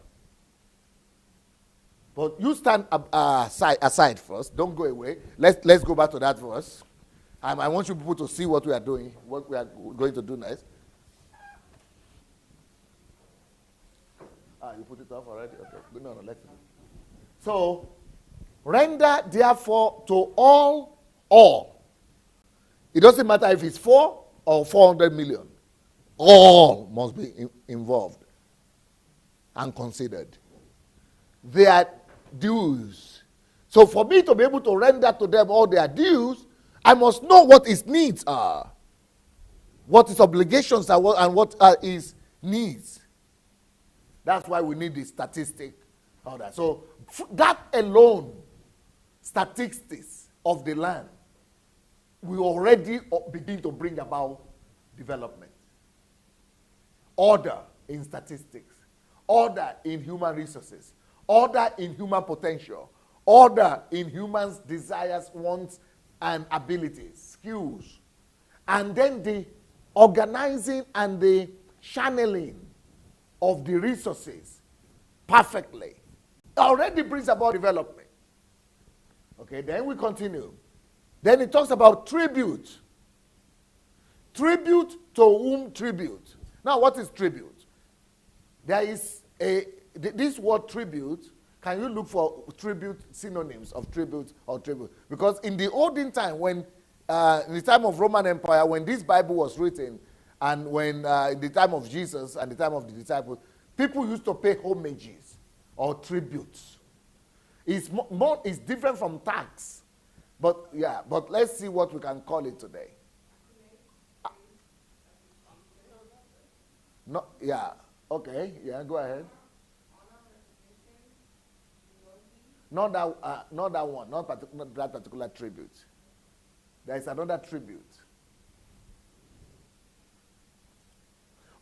But you stand aside first. Don't go away. Let's go back to that verse. I want you people to see what we are doing, what we are going to do next. You put it off already? Okay. No, let's. So, render therefore to all. It doesn't matter if it's 4 or 400 million. All must be involved. and considered. Their dues. So for me to be able to render to them all their dues, I must know what his needs are, what his obligations are, and what are his needs. That's why we need the statistic. All that. So that alone, statistics of the land, we already begin to bring about development. Order in statistics, order in human resources, order in human potential, order in humans' desires, wants, and abilities, skills. And then the organizing and the channeling of the resources perfectly already brings about development. Okay, then we continue. Then it talks about tribute. Tribute to whom tribute? Now, what is tribute? There is this word tribute. Can you look for tribute synonyms of tribute or tribute? Because in the olden time, when in the time of Roman Empire, when this Bible was written, and when in the time of Jesus and the time of the disciples, people used to pay homages or tributes. It's different from tax, but yeah. But let's see what we can call it today. No, yeah. Okay. Yeah. Go ahead. Not that one. Not that particular tribute. There is another tribute.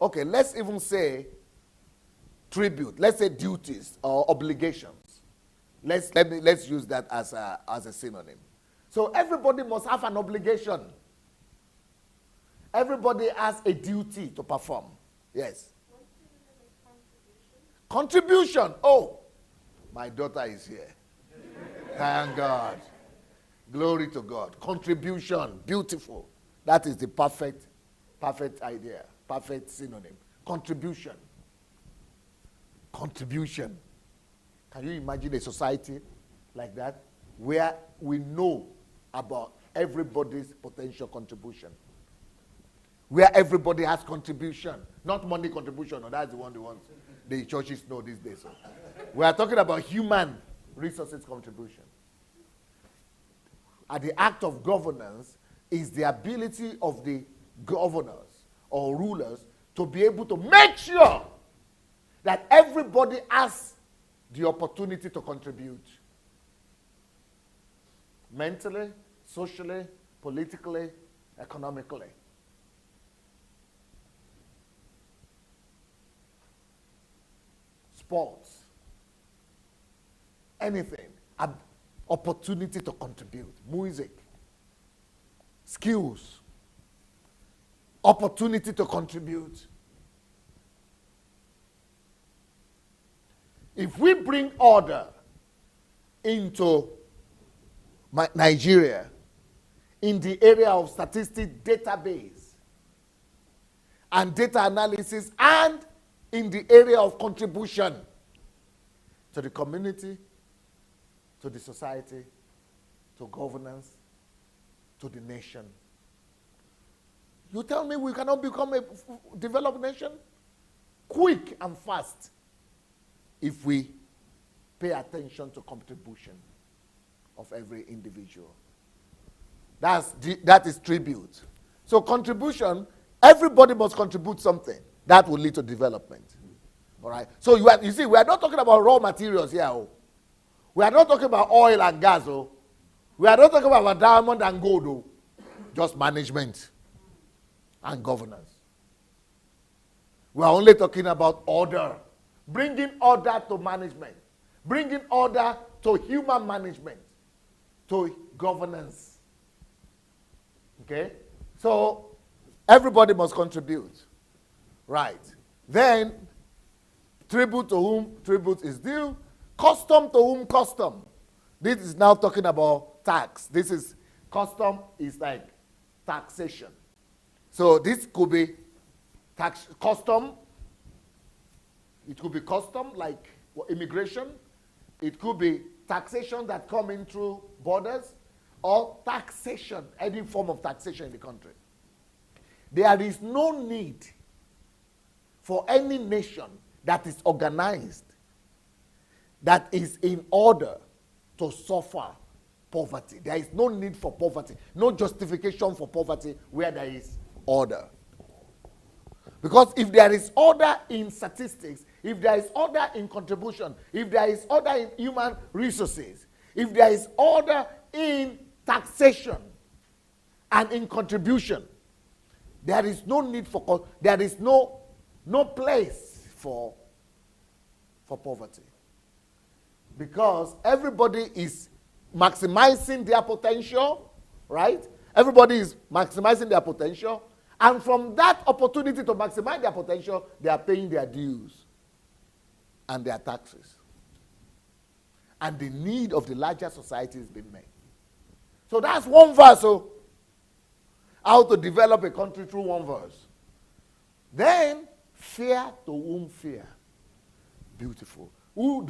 Okay. Let's even say tribute. Let's say duties or obligations. Let's use that as a synonym. So everybody must have an obligation. Everybody has a duty to perform. Yes. Contribution. Oh, my daughter is here. Thank God. Glory to God. Contribution. Beautiful. That is the perfect idea. Perfect synonym. Contribution. Contribution. Can you imagine a society like that where we know about everybody's potential contribution? Where everybody has contribution, not money contribution, or that's the one the churches know these days. So we are talking about human resources contribution. And the act of governance is the ability of the governors or rulers to be able to make sure that everybody has the opportunity to contribute mentally, socially, politically, economically. Sports, anything, opportunity to contribute, music, skills, opportunity to contribute. If we bring order into Nigeria in the area of statistic database and data analysis, and in the area of contribution to the community, to the society, to governance, to the nation. You tell me we cannot become a developed nation? Quick and fast, if we pay attention to contribution of every individual. That is tribute. So contribution, everybody must contribute something. That will lead to development. All right. So you see, we are not talking about raw materials here. Oh. We are not talking about oil and gas. Oh. We are not talking about diamond and gold. Oh. Just management and governance. We are only talking about order. Bringing order to management. Bringing order to human management. To governance. Okay? So everybody must contribute. Right. Then, tribute to whom tribute is due. Custom to whom custom. This is now talking about tax. This is, custom is like taxation. So this could be tax, custom. It could be custom like immigration. It could be taxation that come in through borders, or taxation, any form of taxation in the country. There is no need for any nation, that is organized, that is in order to suffer poverty. There is no need for poverty, no justification for poverty where there is order. Because if there is order in statistics, if there is order in contribution, if there is order in human resources, if there is order in taxation and in contribution, there is no need for, there is no place for poverty. Because everybody is maximizing their potential, right? Everybody is maximizing their potential. And from that opportunity to maximize their potential, they are paying their dues and their taxes. And the need of the larger society is being met. So that's one verse. So how to develop a country through one verse. Then, fear to whom fear? Beautiful. Who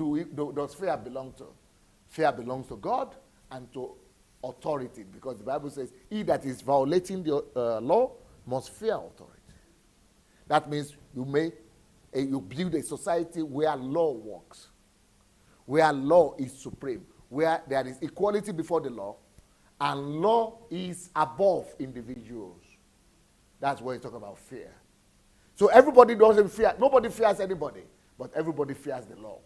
does fear belong to? Fear belongs to God and to authority, because the Bible says, he that is violating the law must fear authority. That means you build a society where law works, where law is supreme, where there is equality before the law, and law is above individuals. That's what you talk about fear. So everybody doesn't fear, nobody fears anybody, but everybody fears the law,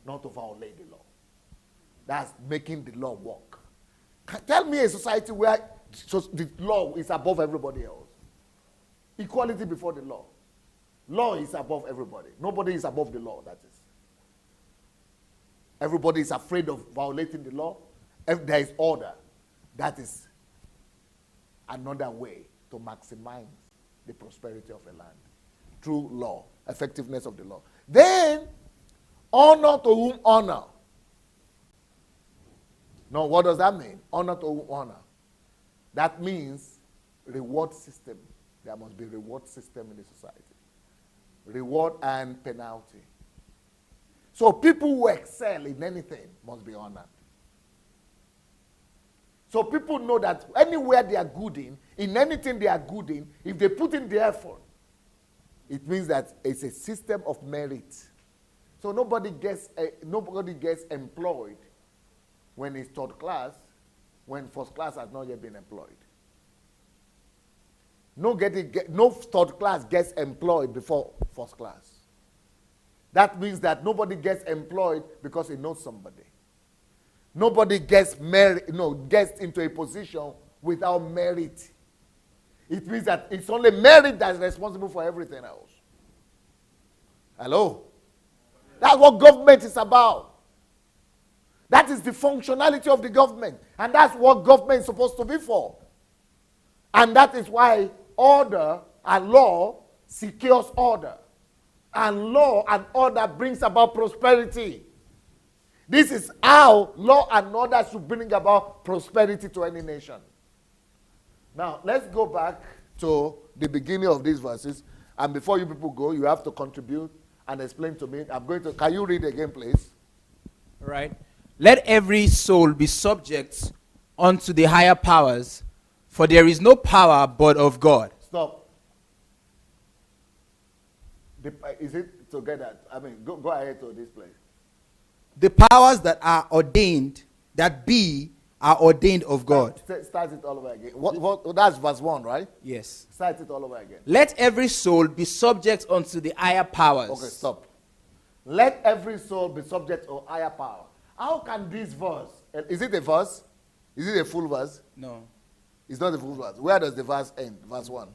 not to violate the law. That's making the law work. Tell me a society where the law is above everybody else. Equality before the law. Law is above everybody. Nobody is above the law, that is. Everybody is afraid of violating the law. If there is order, that is another way to maximize the prosperity of a land. Through law, effectiveness of the law. Then, honor to whom honor. Now, what does that mean? Honor to whom honor. That means reward system. There must be reward system in the society. Reward and penalty. So people who excel in anything must be honored. So people know that anywhere they are good in anything they are good in, if they put in the effort, it means that it's a system of merit. So nobody gets employed when it's third class, when first class has not yet been employed. No third class gets employed before first class. That means that nobody gets employed because he knows somebody. Nobody gets into a position without merit. It means that it's only merit that's responsible for everything else. Hello? That's what government is about. That is the functionality of the government. And that's what government is supposed to be for. And that is why order and law secures order. And law and order brings about prosperity. This is how law and order should bring about prosperity to any nation. Now, let's go back to the beginning of these verses. And before you people go, you have to contribute and explain to me. Can you read again, please? All right. Let every soul be subject unto the higher powers, for there is no power but of God. Stop. Is it together? I mean, go ahead to this place. The powers that are ordained, are ordained of God. Start it all over again. That's verse 1, right? Yes. Start it all over again. Let every soul be subject unto the higher powers. Okay, stop. Let every soul be subject to higher power. How can this verse, is it a verse? Is it a full verse? No. It's not a full verse. Where does the verse end? Verse 1.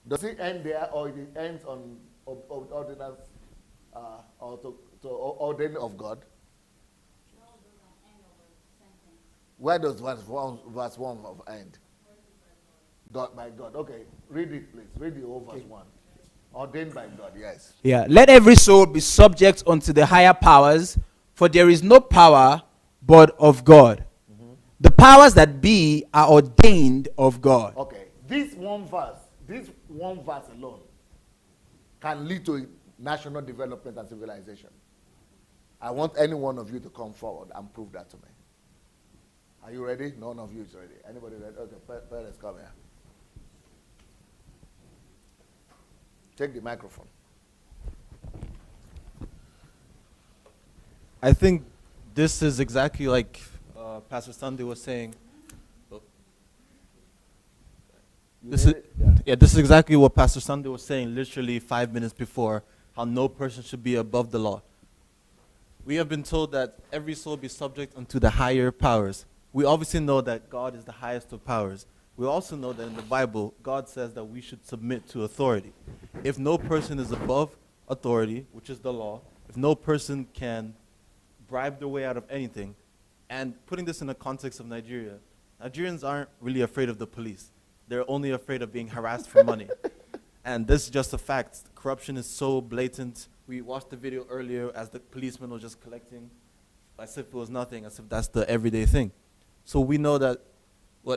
Does it end there, or it ends on ordinance or to ordering of God? Where does verse 1 end? God, by God. Okay, read it, please. Read the whole verse 1. Ordained by God, yes. Yeah. Let every soul be subject unto the higher powers, for there is no power but of God. Mm-hmm. The powers that be are ordained of God. Okay. This one verse alone can lead to national development and civilization. I want any one of you to come forward and prove that to me. Are you ready? None of you is ready. Anybody ready? Okay, let's come here. Take the microphone. I think this is exactly like Pastor Sunday was saying. This is, this is exactly what Pastor Sunday was saying literally 5 minutes before, how no person should be above the law. We have been told that every soul be subject unto the higher powers. We obviously know that God is the highest of powers. We also know that in the Bible, God says that we should submit to authority. If no person is above authority, which is the law, if no person can bribe their way out of anything, and putting this in the context of Nigeria, Nigerians aren't really afraid of the police. They're only afraid of being harassed for money. And this is just a fact. Corruption is so blatant. We watched the video earlier as the policeman was just collecting as if it was nothing, as if that's the everyday thing. So we know that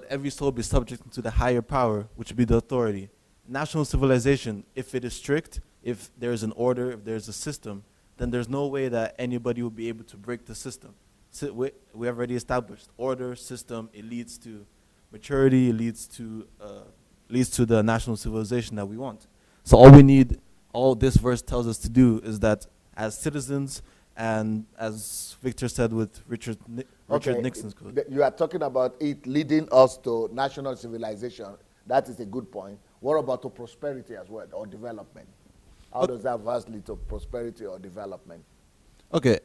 every soul be subject to the higher power, which would be the authority. National civilization, if it is strict, if there's an order, if there's a system, then there's no way that anybody will be able to break the system. So we have already established order, system, it leads to maturity, it leads to the national civilization that we want. So all we need, all this verse tells us to do is that as citizens, and as Victor said with Richard Nixon's code. You are talking about it leading us to national civilization. That is a good point. What about to prosperity as well, or development? How does that verse lead to prosperity or development? Okay,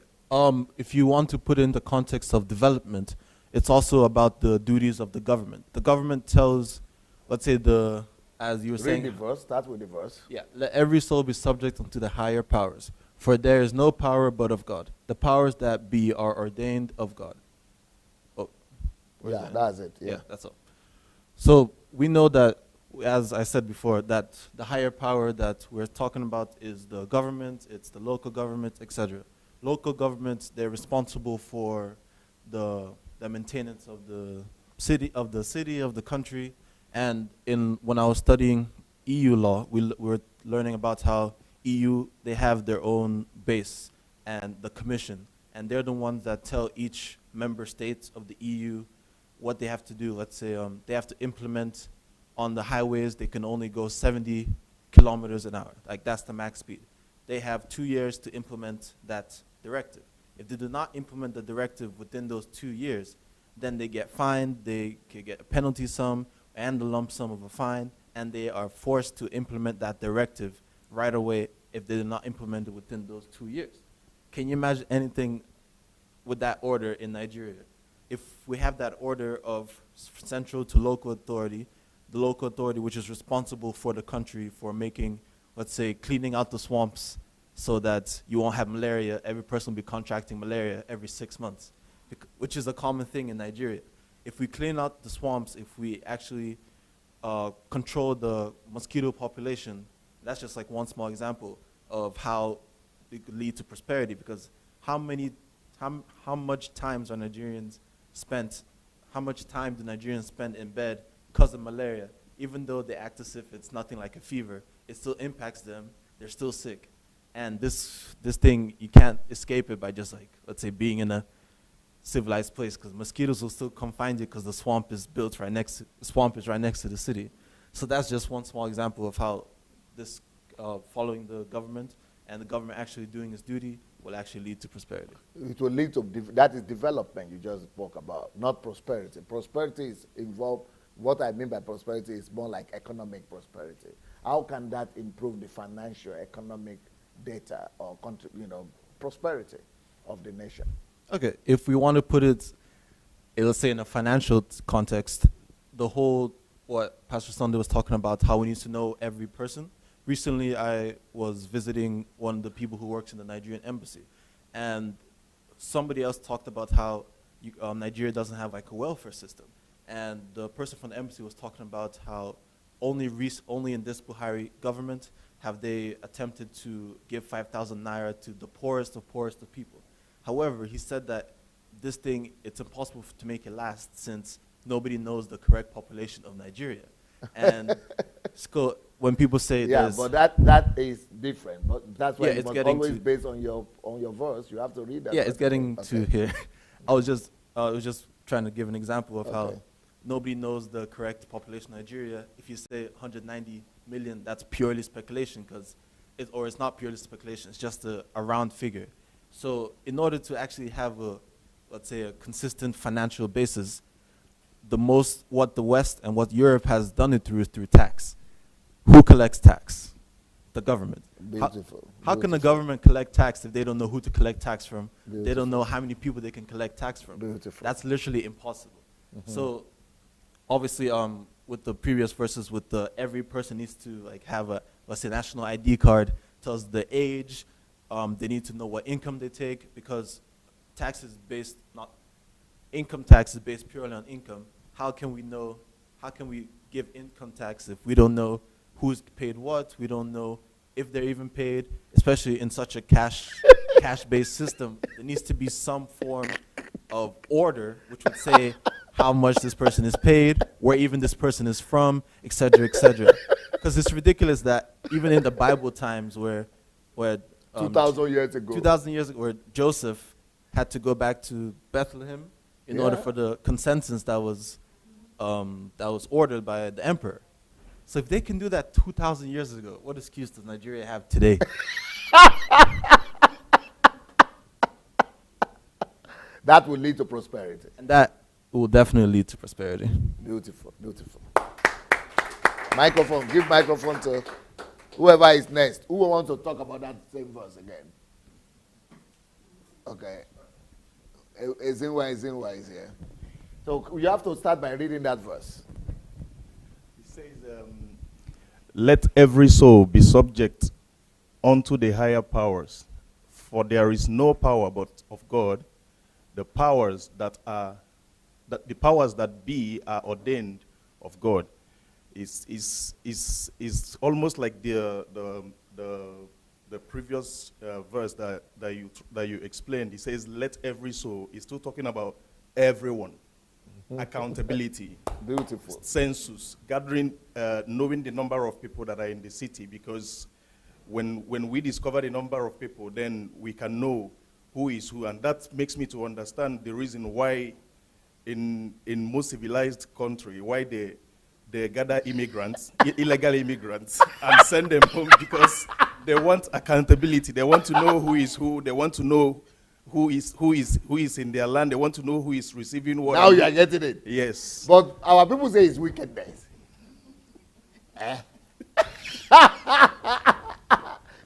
if you want to put it in the context of development, it's also about the duties of the government. The government tells, let's say as you were saying. Read the verse, start with the verse. Yeah, let every soul be subject unto the higher powers. For there is no power but of God. The powers that be are ordained of God. Oh, yeah, that's it. Yeah, that's all. So we know that, as I said before, that the higher power that we're talking about is the government, it's the local government, etc. Local governments, they're responsible for the maintenance of the city, of the country. And when I was studying EU law, we were learning about how EU, they have their own base and the commission, and they're the ones that tell each member state of the EU what they have to do. Let's say they have to implement on the highways, they can only go 70 kilometers an hour. Like that's the max speed. They have 2 years to implement that directive. If they do not implement the directive within those 2 years, then they get fined, they can get a penalty sum and the lump sum of a fine, and they are forced to implement that directive right away if they do not implement it within those 2 years. Can you imagine anything with that order in Nigeria? If we have that order of central to local authority, the local authority which is responsible for the country for making, let's say, cleaning out the swamps so that you won't have malaria, every person will be contracting malaria every 6 months, which is a common thing in Nigeria. If we clean out the swamps, if we actually control the mosquito population, that's just like one small example of how it could lead to prosperity, because how much time do Nigerians spend in bed because of malaria? Even though they act as if it's nothing like a fever, it still impacts them, they're still sick. And this thing, you can't escape it by just like, let's say, being in a civilized place, because mosquitoes will still come find you because the swamp is right next to the city. So that's just one small example of how this following the government and the government actually doing its duty will actually lead to prosperity. It will lead to, that is development you just spoke about, not prosperity. Prosperity is involved, what I mean by prosperity is more like economic prosperity. How can that improve the financial, economic data or prosperity of the nation? Okay, if we want to put it, let's say in a financial context, the whole, what Pastor Sunday was talking about, how we need to know every person. Recently, I was visiting one of the people who works in the Nigerian embassy, and somebody else talked about how Nigeria doesn't have like a welfare system. And the person from the embassy was talking about how only in this Buhari government have they attempted to give 5,000 naira to the poorest of people. However, he said that this thing, it's impossible to make it last since nobody knows the correct population of Nigeria. And when people say but that is different. But that's why it's getting always based on your verse. You have to read that. Yeah, it's getting to here. I was just trying to give an example of how nobody knows the correct population of Nigeria. If you say 190 million, that's purely speculation, or it's not purely speculation, it's just a round figure. So in order to actually have let's say a consistent financial basis, what the West and what Europe has done it through is through tax. Who collects tax? The government. Beautiful. How can the government collect tax if they don't know who to collect tax from? Beautiful. They don't know how many people they can collect tax from. Beautiful. That's literally impossible. So obviously with the previous verses, with every person needs to like have a, let's say, national ID card, tells the age, they need to know what income they take, because income tax is based purely on income. How can we give income tax if we don't know who's paid what? We don't know if they're even paid, especially in such a cash-based system. There needs to be some form of order which would say how much this person is paid, where even this person is from, et cetera, because it's ridiculous that even in the Bible times where 2,000 years ago, 2,000 years ago, where Joseph had to go back to Bethlehem in order for the consensus that was ordered by the emperor. So if they can do that 2,000 years ago, what excuse does Nigeria have today? That will lead to prosperity. And that will definitely lead to prosperity. Beautiful, beautiful. Microphone, give microphone to whoever is next. Who wants to talk about that same verse again? Okay. Ezinwa is here. So you have to start by reading that verse. It says, let every soul be subject unto the higher powers, for there is no power but of God. The powers that be are ordained of God. Is almost like the previous verse that you explained. It says, "Let every soul." It's still talking about everyone. Accountability. Beautiful. Census, gathering, knowing the number of people that are in the city, because when we discover the number of people, then we can know who is who, and that makes me to understand the reason why in most civilized country, why they gather immigrants, illegal immigrants, and send them home, because they want accountability. They want to know who is who. They want to know who is in their land. They want to know who is receiving what. Now you are getting it. Yes. But our people say it's wickedness.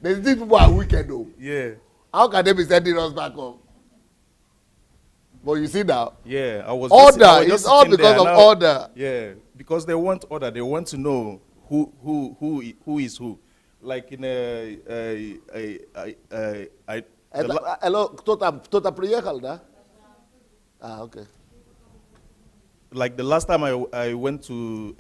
These people are wicked though. Yeah. How can they be sending us back home? But you see now. Yeah, I was order. It's all because of order. Yeah, because they want order. They want to know who is who. Like in hello, tota priekal da? Ah, okay. Like the last time I went to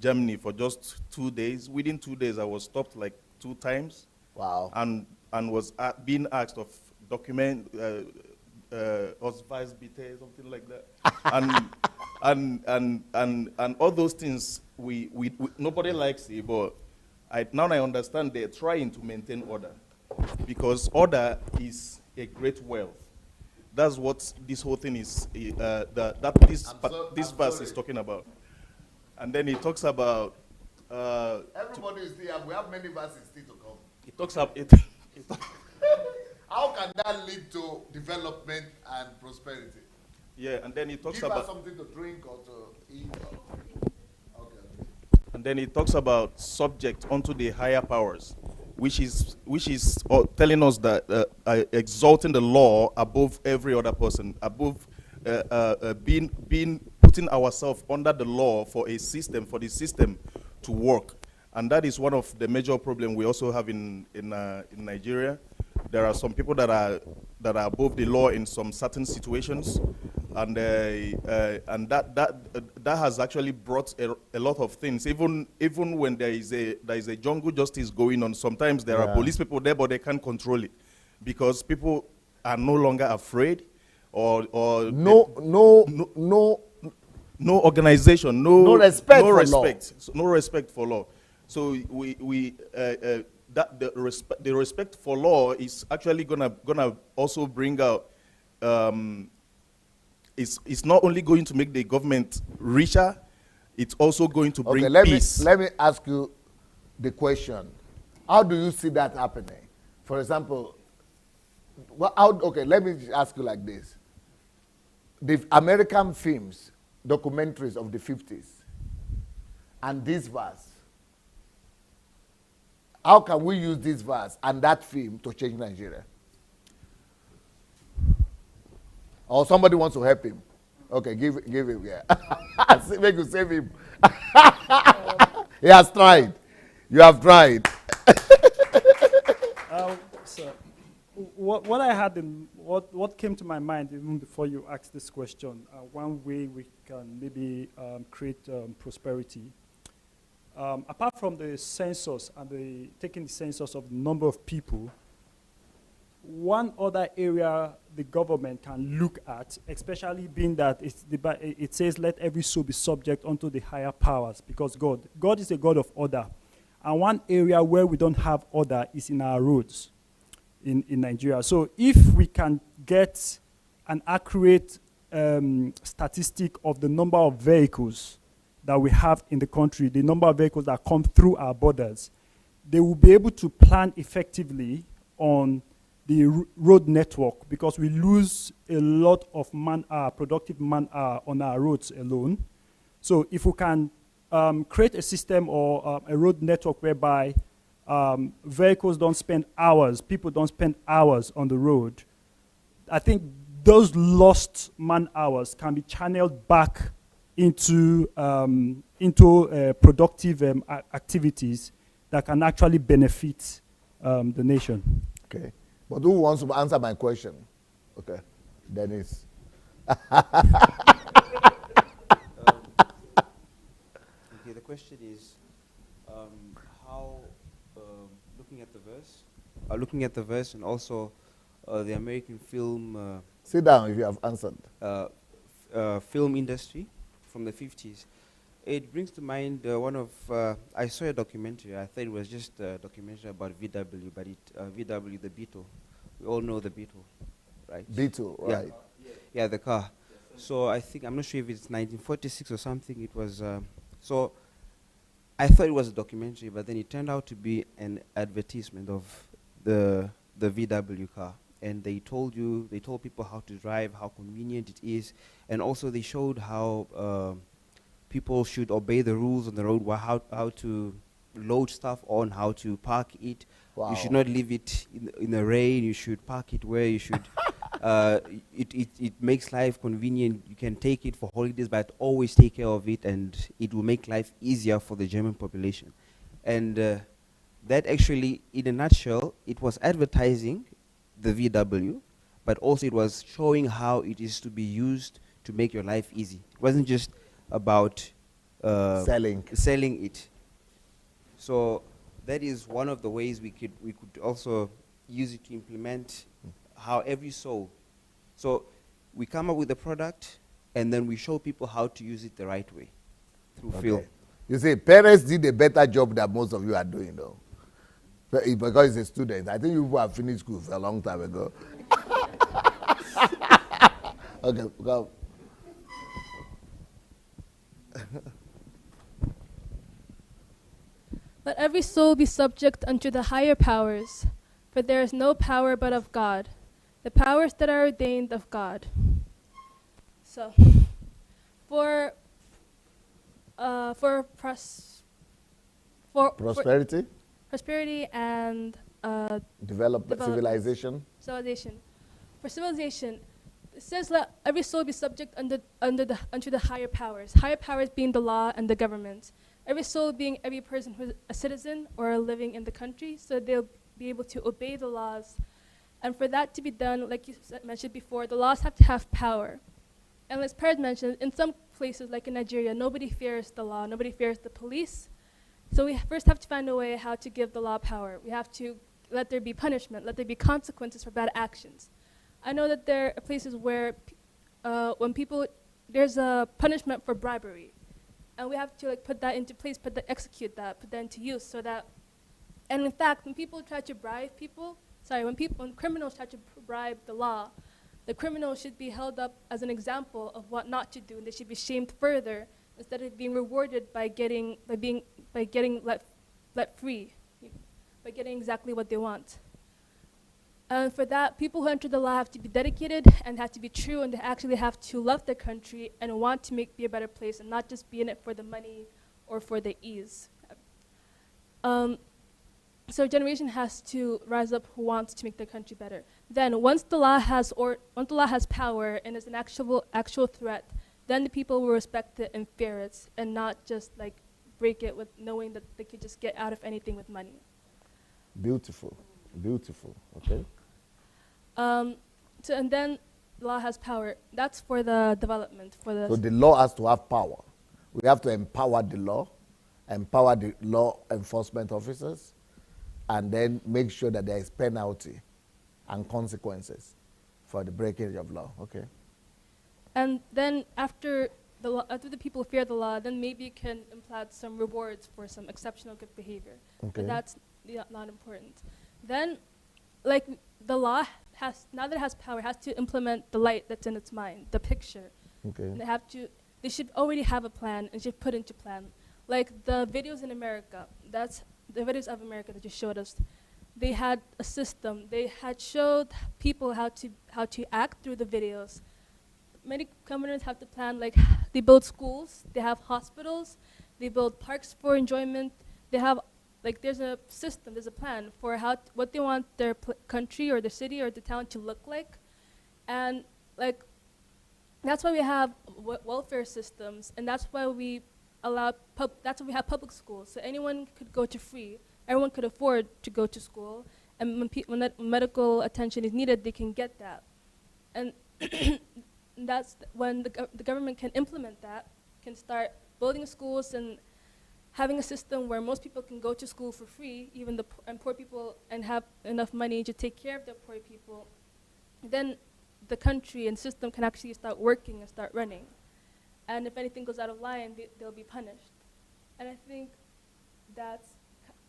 Germany for just 2 days. Within 2 days, I was stopped like 2 times. Wow. And was being asked of document Ausweisbitte, something like that, and all those things. We nobody likes it, but now I understand they're trying to maintain order, because order is a great wealth. That's what this whole thing is. This verse is talking about, and then it talks about. Everybody is here. We have many verses still to come. It talks about it. How can that lead to development and prosperity? Yeah, and then it talks Give about us something to drink or to eat. Okay. And then it talks about subject unto the higher powers, which is telling us that exalting the law above every other person, above putting ourselves under the law for the system to work. And that is one of the major problems we also have in Nigeria. There are some people that are above the law in some certain situations, and that has actually brought a lot of things. Even when there is a jungle justice going on, sometimes there are police people there, but they can't control it, because people are no longer afraid, or no organization, no respect for law. So the respect for law is actually gonna also bring out. It's not only going to make the government richer, it's also going to bring peace. Let me ask you the question, how do you see that happening? For example, okay, let me ask you like this. The American films, documentaries of the 50s, and this verse, how can we use this verse and that film to change Nigeria? Or somebody wants to help him. Okay, give him, yeah. Make you save him. He has tried. You have tried. So, what I had in what came to my mind even before you asked this question, one way we can maybe create prosperity, apart from the census and taking the census of the number of people, one other area the government can look at, especially being that it says, let every soul be subject unto the higher powers, because God is a God of order. And one area where we don't have order is in our roads in Nigeria. So if we can get an accurate statistic of the number of vehicles that we have in the country, the number of vehicles that come through our borders, they will be able to plan effectively on the road network, because we lose a lot of productive man-hour on our roads alone. So if we can create a system or a road network whereby vehicles don't spend hours, people don't spend hours on the road, I think those lost man-hours can be channeled back into productive activities that can actually benefit the nation. Okay. But who wants to answer my question? Okay, Dennis. Okay, the question is how, looking at the verse and also the American film. Sit down if you have answered. Film industry from the 50s. It brings to mind one of, I saw a documentary. I thought it was just a documentary about VW, but VW, the Beetle. We all know the Beetle, right? Beetle, right. Yeah, the car. So I think, I'm not sure if it's 1946 or something. It was, so I thought it was a documentary, but then it turned out to be an advertisement of the VW car. And they told people how to drive, how convenient it is. And also they showed how people should obey the rules on the road, how to load stuff on, how to park it. Wow. You should not leave it in the rain. You should park it where you should. It makes life convenient. You can take it for holidays, but always take care of it, and it will make life easier for the German population. And that actually, in a nutshell, it was advertising the VW, but also it was showing how it is to be used to make your life easy. It wasn't just about selling it. So that is one of the ways we could also use it to implement how every soul. So we come up with a product, and then we show people how to use it the right way through film. You see, parents did a better job than most of you are doing, though. Because he's a student. I think you have finished school for a long time ago. Okay, go. Let every soul be subject unto the higher powers, for there is no power but of God, the powers that are ordained of God. So, for prosperity, prosperity and development, civilization. For civilization, it says let every soul be subject unto the higher powers. Higher powers being the law and the government. Every soul being every person who's a citizen or living in the country, so they'll be able to obey the laws. And for that to be done, like you mentioned before, the laws have to have power. And as Perez mentioned, in some places, like in Nigeria, nobody fears the law, nobody fears the police. So we first have to find a way how to give the law power. We have to let there be punishment, let there be consequences for bad actions. I know that there are places where there's a punishment for bribery. And we have to put that into place, execute that, put that into use so that, and in fact, when people try to bribe people, when criminals try to bribe the law, the criminal should be held up as an example of what not to do, and they should be shamed further instead of being rewarded by getting let let free by getting exactly what they want. And for that, people who enter the law have to be dedicated and have to be true, and they actually have to love their country and want to be a better place and not just be in it for the money or for the ease. So a generation has to rise up who wants to make their country better. Then once the law has power and is an actual threat, then the people will respect it and fear it and not just like break it with knowing that they could just get out of anything with money. Beautiful, beautiful, okay. And then law has power. That's for the development. So the law has to have power. We have to empower the law enforcement officers, and then make sure that there is penalty and consequences for the breakage of law. Okay. And then after the people fear the law, then maybe it can implant some rewards for some exceptional good behavior. Okay. But that's not important. Then, like the law now that it has power, has to implement the light that's in its mind, the picture. Okay. And they should already have a plan and should put into plan. Like the videos in America, that's the videos of America that you showed us. They had a system. They had showed people how to act through the videos. Many governments have to plan, like they build schools, they have hospitals, they build parks for enjoyment. They have, like there's a system, there's a plan for what they want their country or their city or the town to look like. And like, that's why we have welfare systems, and that's why we have public schools. So anyone could go to free, everyone could afford to go to school, and when that medical attention is needed, they can get that. And that's when the government can implement that, can start building schools and having a system where most people can go to school for free, even the poor people, and have enough money to take care of the poor people. Then the country and system can actually start working and start running. And if anything goes out of line, they'll be punished. And I think that's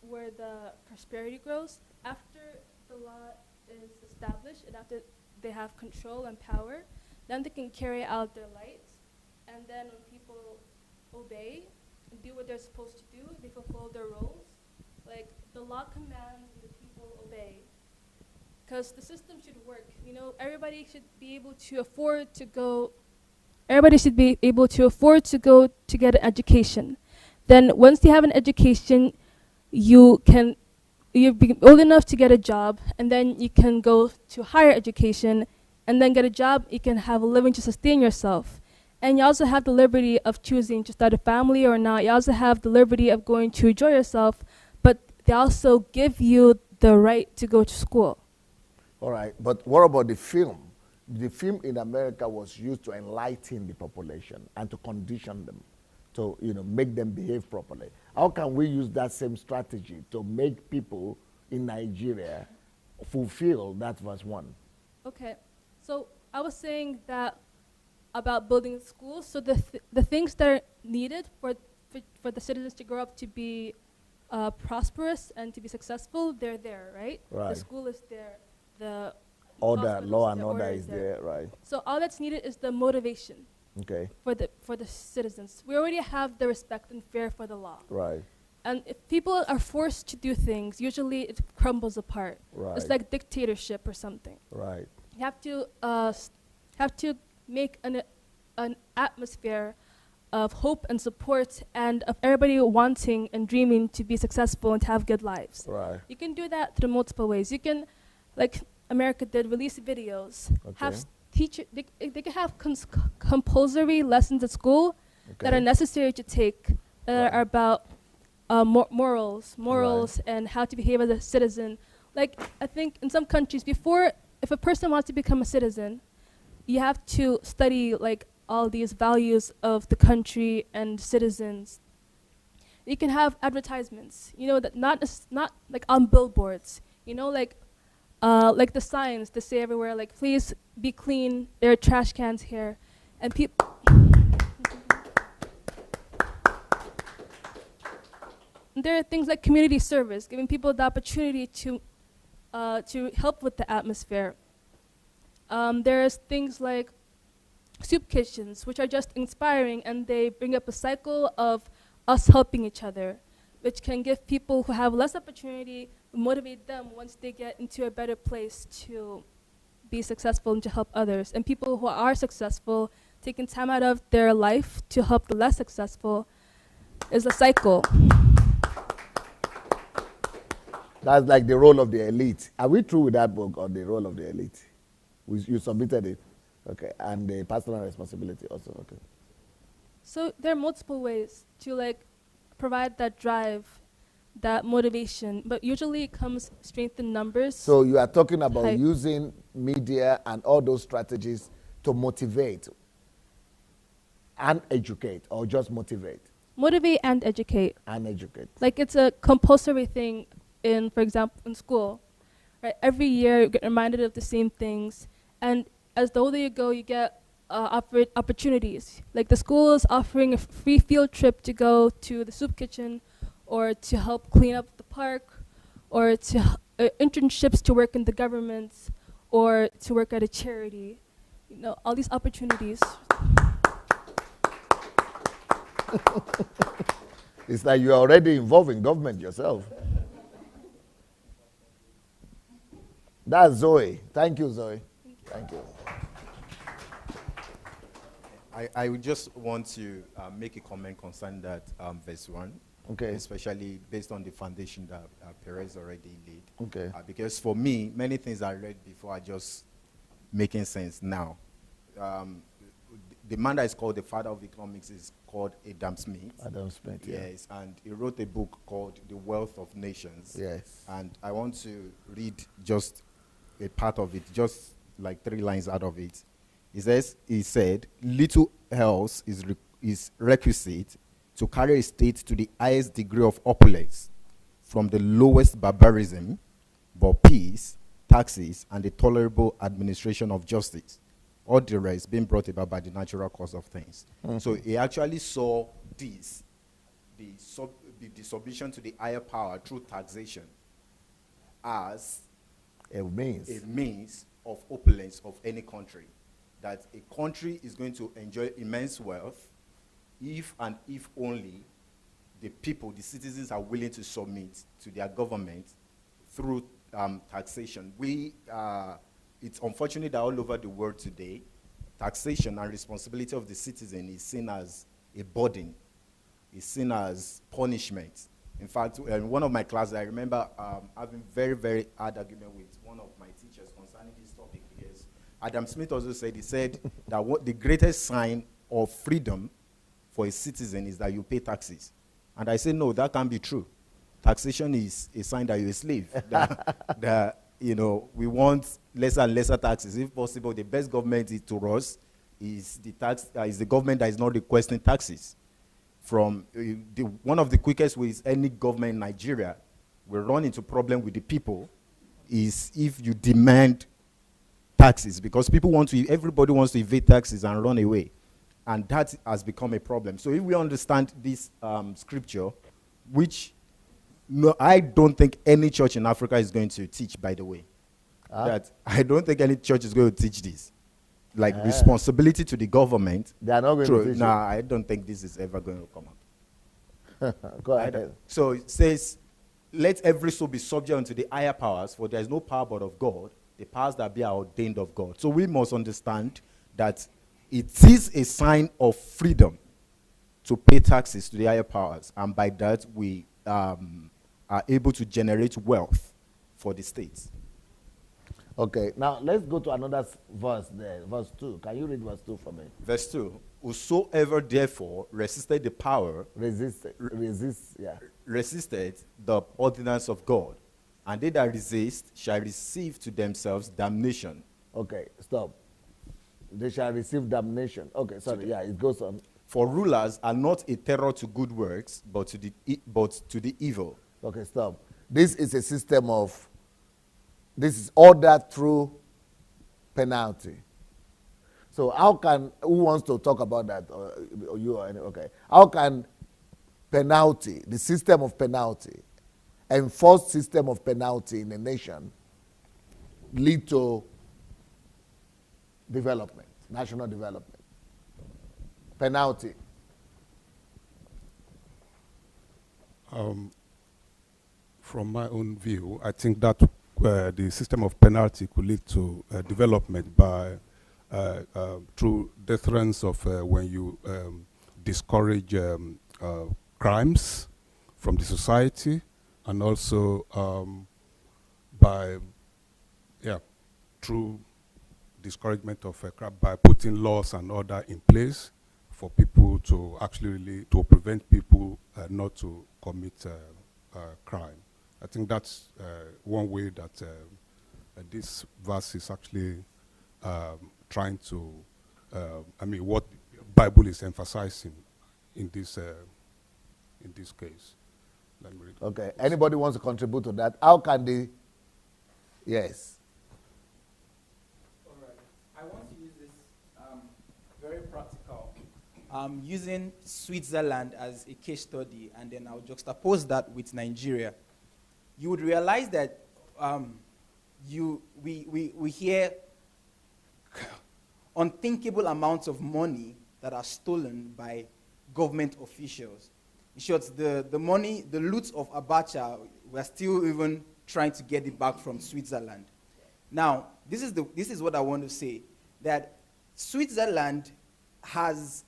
where the prosperity grows. After the law is established and after they have control and power, then they can carry out their light. And then when people obey and do what they're supposed to do, they fulfill their roles. Like the law commands and the people obey. Because the system should work. You know, everybody should be able to afford to go to get an education. Then once you have an education, you'll be old enough to get a job, and then you can go to higher education and then get a job. You can have a living to sustain yourself. And you also have the liberty of choosing to start a family or not. You also have the liberty of going to enjoy yourself, but they also give you the right to go to school. All right, but what about the film? The film in America was used to enlighten the population and to condition them, to make them behave properly. How can we use that same strategy to make people in Nigeria fulfill that verse 1? Okay, so I was saying that about building schools. So the things that are needed for the citizens to grow up to be prosperous and to be successful, they're there, right? Right. The school is there. The law and order is there, right? So all that's needed is the motivation. Okay. For the citizens, we already have the respect and fear for the law. Right. And if people are forced to do things, usually it crumbles apart. Right. It's like dictatorship or something. Right. You have to make an atmosphere of hope and support and of everybody wanting and dreaming to be successful and to have good lives. Right. You can do that through multiple ways. You can, like America did, release videos. Okay. Have they can have compulsory lessons at school that are necessary to take, that are about morals, right, and how to behave as a citizen. Like, I think in some countries, if a person wants to become a citizen, you have to study like all these values of the country and citizens. You can have advertisements, that not like on billboards, like the signs that say everywhere, like, please be clean, there are trash cans here. And people there are things like community service, giving people the opportunity to help with the atmosphere. There's things like soup kitchens, which are just inspiring, and they bring up a cycle of us helping each other. which can give people who have less opportunity, motivate them once they get into a better place to be successful and to help others. And people who are successful, taking time out of their life to help the less successful is a cycle. That's like the role of the elite. Are we through with that book on the role of the elite? You submitted it. Okay. And the personal responsibility also. Okay. So there are multiple ways to like provide that drive, that motivation, but usually it comes strength in numbers. So you are talking about using media and all those strategies to motivate and educate, or just motivate? Motivate and educate. And educate. Like it's a compulsory thing in, for example, in school, right? Every year you get reminded of the same things, and as the older you go, you get opportunities. Like the school is offering a free field trip to go to the soup kitchen, or to help clean up the park, or to internships to work in the government, or to work at a charity. You know, all these opportunities. It's like you're already involved in government yourself. That's Zoe. Thank you, Zoe. Thank you. I would just want to make a comment concerning that verse 1. Okay. Especially based on the foundation that Perez already laid. Okay. Because for me, many things I read before are just making sense now. The man that is called the father of economics is called Adam Smith. Adam Smith, yeah. Yes, and he wrote a book called The Wealth of Nations. Yes. And I want to read just a part of it, just like 3 lines out of it. He said, little else is requisite to carry a state to the highest degree of opulence, from the lowest barbarism, but peace, taxes, and the tolerable administration of justice, all the rest being brought about by the natural course of things. Mm-hmm. So he actually saw this, the submission to the higher power through taxation, as a means of opulence of any country. That a country is going to enjoy immense wealth if and if only the people, the citizens, are willing to submit to their government through taxation. It's unfortunate that all over the world today, taxation and responsibility of the citizen is seen as a burden, is seen as punishment. In fact, in one of my classes, I remember having very, very hard argument with one of my teachers concerning this topic, because Adam Smith also said, that what the greatest sign of freedom for a citizen is that you pay taxes. And I said, no, that can't be true. Taxation is a sign that you're a slave. that we want lesser and lesser taxes. If possible, the best government to us is the government that is not requesting taxes. From one of the quickest ways any government in Nigeria will run into problem with the people is if you demand taxes, because everybody wants to evade taxes and run away. And that has become a problem. So if we understand this scripture, which I don't think any church in Africa is going to teach, by the way. That I don't think any church is going to teach this. Like responsibility to the government. They are not going to teach it. I don't think this is ever going to come up. Go ahead. So it says, let every soul be subject unto the higher powers, for there is no power but of God, the powers that be are ordained of God. So we must understand that it is a sign of freedom to pay taxes to the higher powers, and by that we are able to generate wealth for the states. Okay, now let's go to another verse there, verse 2. Can you read verse 2 for me? Verse 2, whosoever therefore resisted the power, resisted the ordinance of God, and they that resist shall receive to themselves damnation. Okay, stop. They shall receive damnation. Okay, sorry, it goes on. For rulers are not a terror to good works, but to the evil. Okay, stop. This is a system of, this is order through penalty. So how can, who wants to talk about that? Or you or any, okay. How can penalty, the system of penalty, enforced system of penalty in a nation lead to development, national development? Penalty. From my own view, I think that the system of penalty could lead to development by through deterrence of when you discourage crimes from the society, and also by through discouragement of crime by putting laws and order in place for people to actually to prevent people not to commit crime. I think that's one way that this verse is actually trying to, what the Bible is emphasizing in this case. Let me read. Okay, anybody wants to contribute to that? How can they? Yes. All right. I want to use this very practical. Using Switzerland as a case study, and then I'll juxtapose that with Nigeria. You would realize that we hear unthinkable amounts of money that are stolen by government officials. In short, the money, the loot of Abacha, we're still even trying to get it back from Switzerland. Now, this is what I want to say, that Switzerland has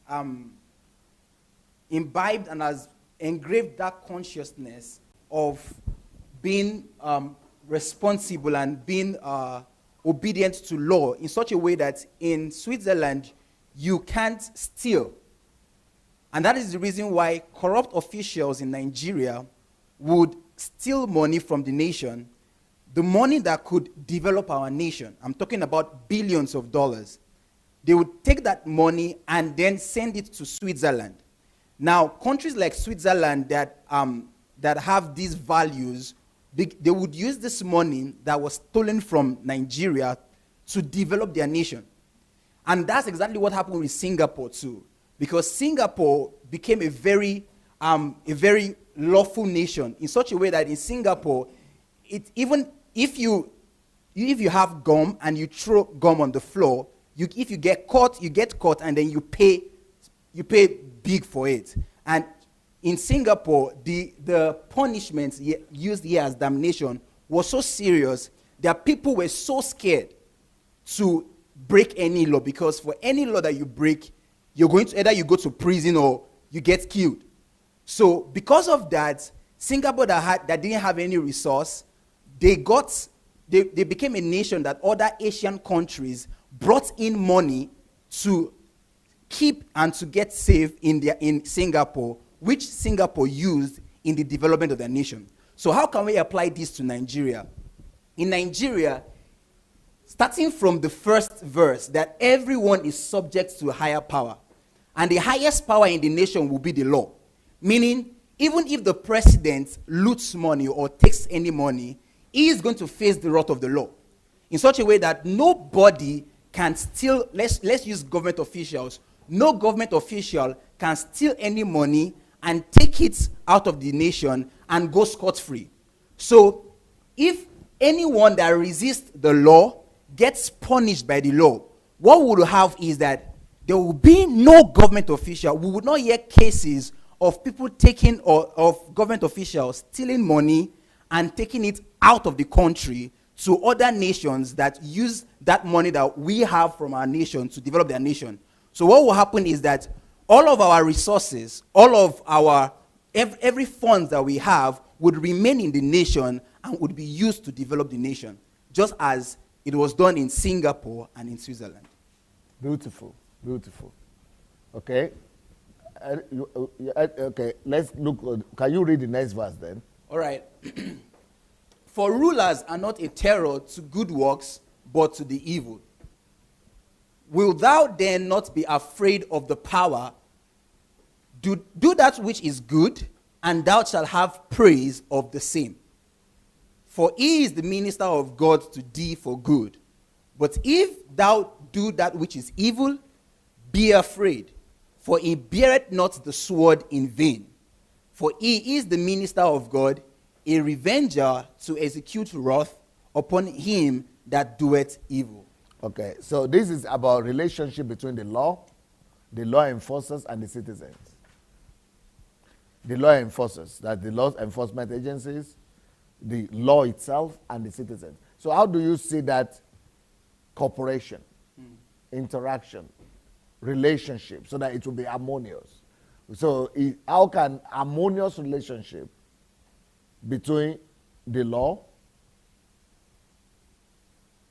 imbibed and has engraved that consciousness of being responsible and being obedient to law in such a way that in Switzerland, you can't steal. And that is the reason why corrupt officials in Nigeria would steal money from the nation, the money that could develop our nation. I'm talking about billions of dollars. They would take that money and then send it to Switzerland. Now, countries like Switzerland that have these values, they would use this money that was stolen from Nigeria to develop their nation. And that's exactly what happened with Singapore too, because Singapore became a very lawful nation in such a way that in Singapore, even if you have gum and you throw gum on the floor, if you get caught, and then you pay big for it. And in Singapore, the punishments used here as damnation was so serious that people were so scared to break any law, because for any law that you break, you're going to either you go to prison or you get killed. So because of that, Singapore that didn't have any resource, they became a nation that other Asian countries brought in money to keep and to get safe in Singapore, which Singapore used in the development of their nation. So how can we apply this to Nigeria? In Nigeria, starting from the first verse, that everyone is subject to a higher power. And the highest power in the nation will be the law. Meaning, even if the president loots money or takes any money, he is going to face the wrath of the law. In such a way that nobody can steal, let's use government officials, no government official can steal any money and take it out of the nation and go scot-free. So, if anyone that resists the law gets punished by the law, what we will have is that there will be no government official. We would not hear cases of people taking, or of government officials stealing money and taking it out of the country to other nations that use that money that we have from our nation to develop their nation. So what will happen is that all of our resources, all of our, every fund that we have would remain in the nation and would be used to develop the nation, just as it was done in Singapore and in Switzerland. Beautiful, beautiful. Okay. Okay, let's look. Can you read the next verse then? All right. For rulers are not a terror to good works, but to the evil. Will thou then not be afraid of the power? Do that which is good, and thou shalt have praise of the same. For he is the minister of God to thee for good. But if thou do that which is evil, be afraid, for he beareth not the sword in vain. For he is the minister of God, a revenger to execute wrath upon him that doeth evil. Okay, so this is about relationship between the law enforcers, and the citizens. the law enforcers, that the law enforcement agencies, the law itself, and the citizens. So how do you see that cooperation, interaction, relationship, so that it will be harmonious? So how can harmonious relationship between the law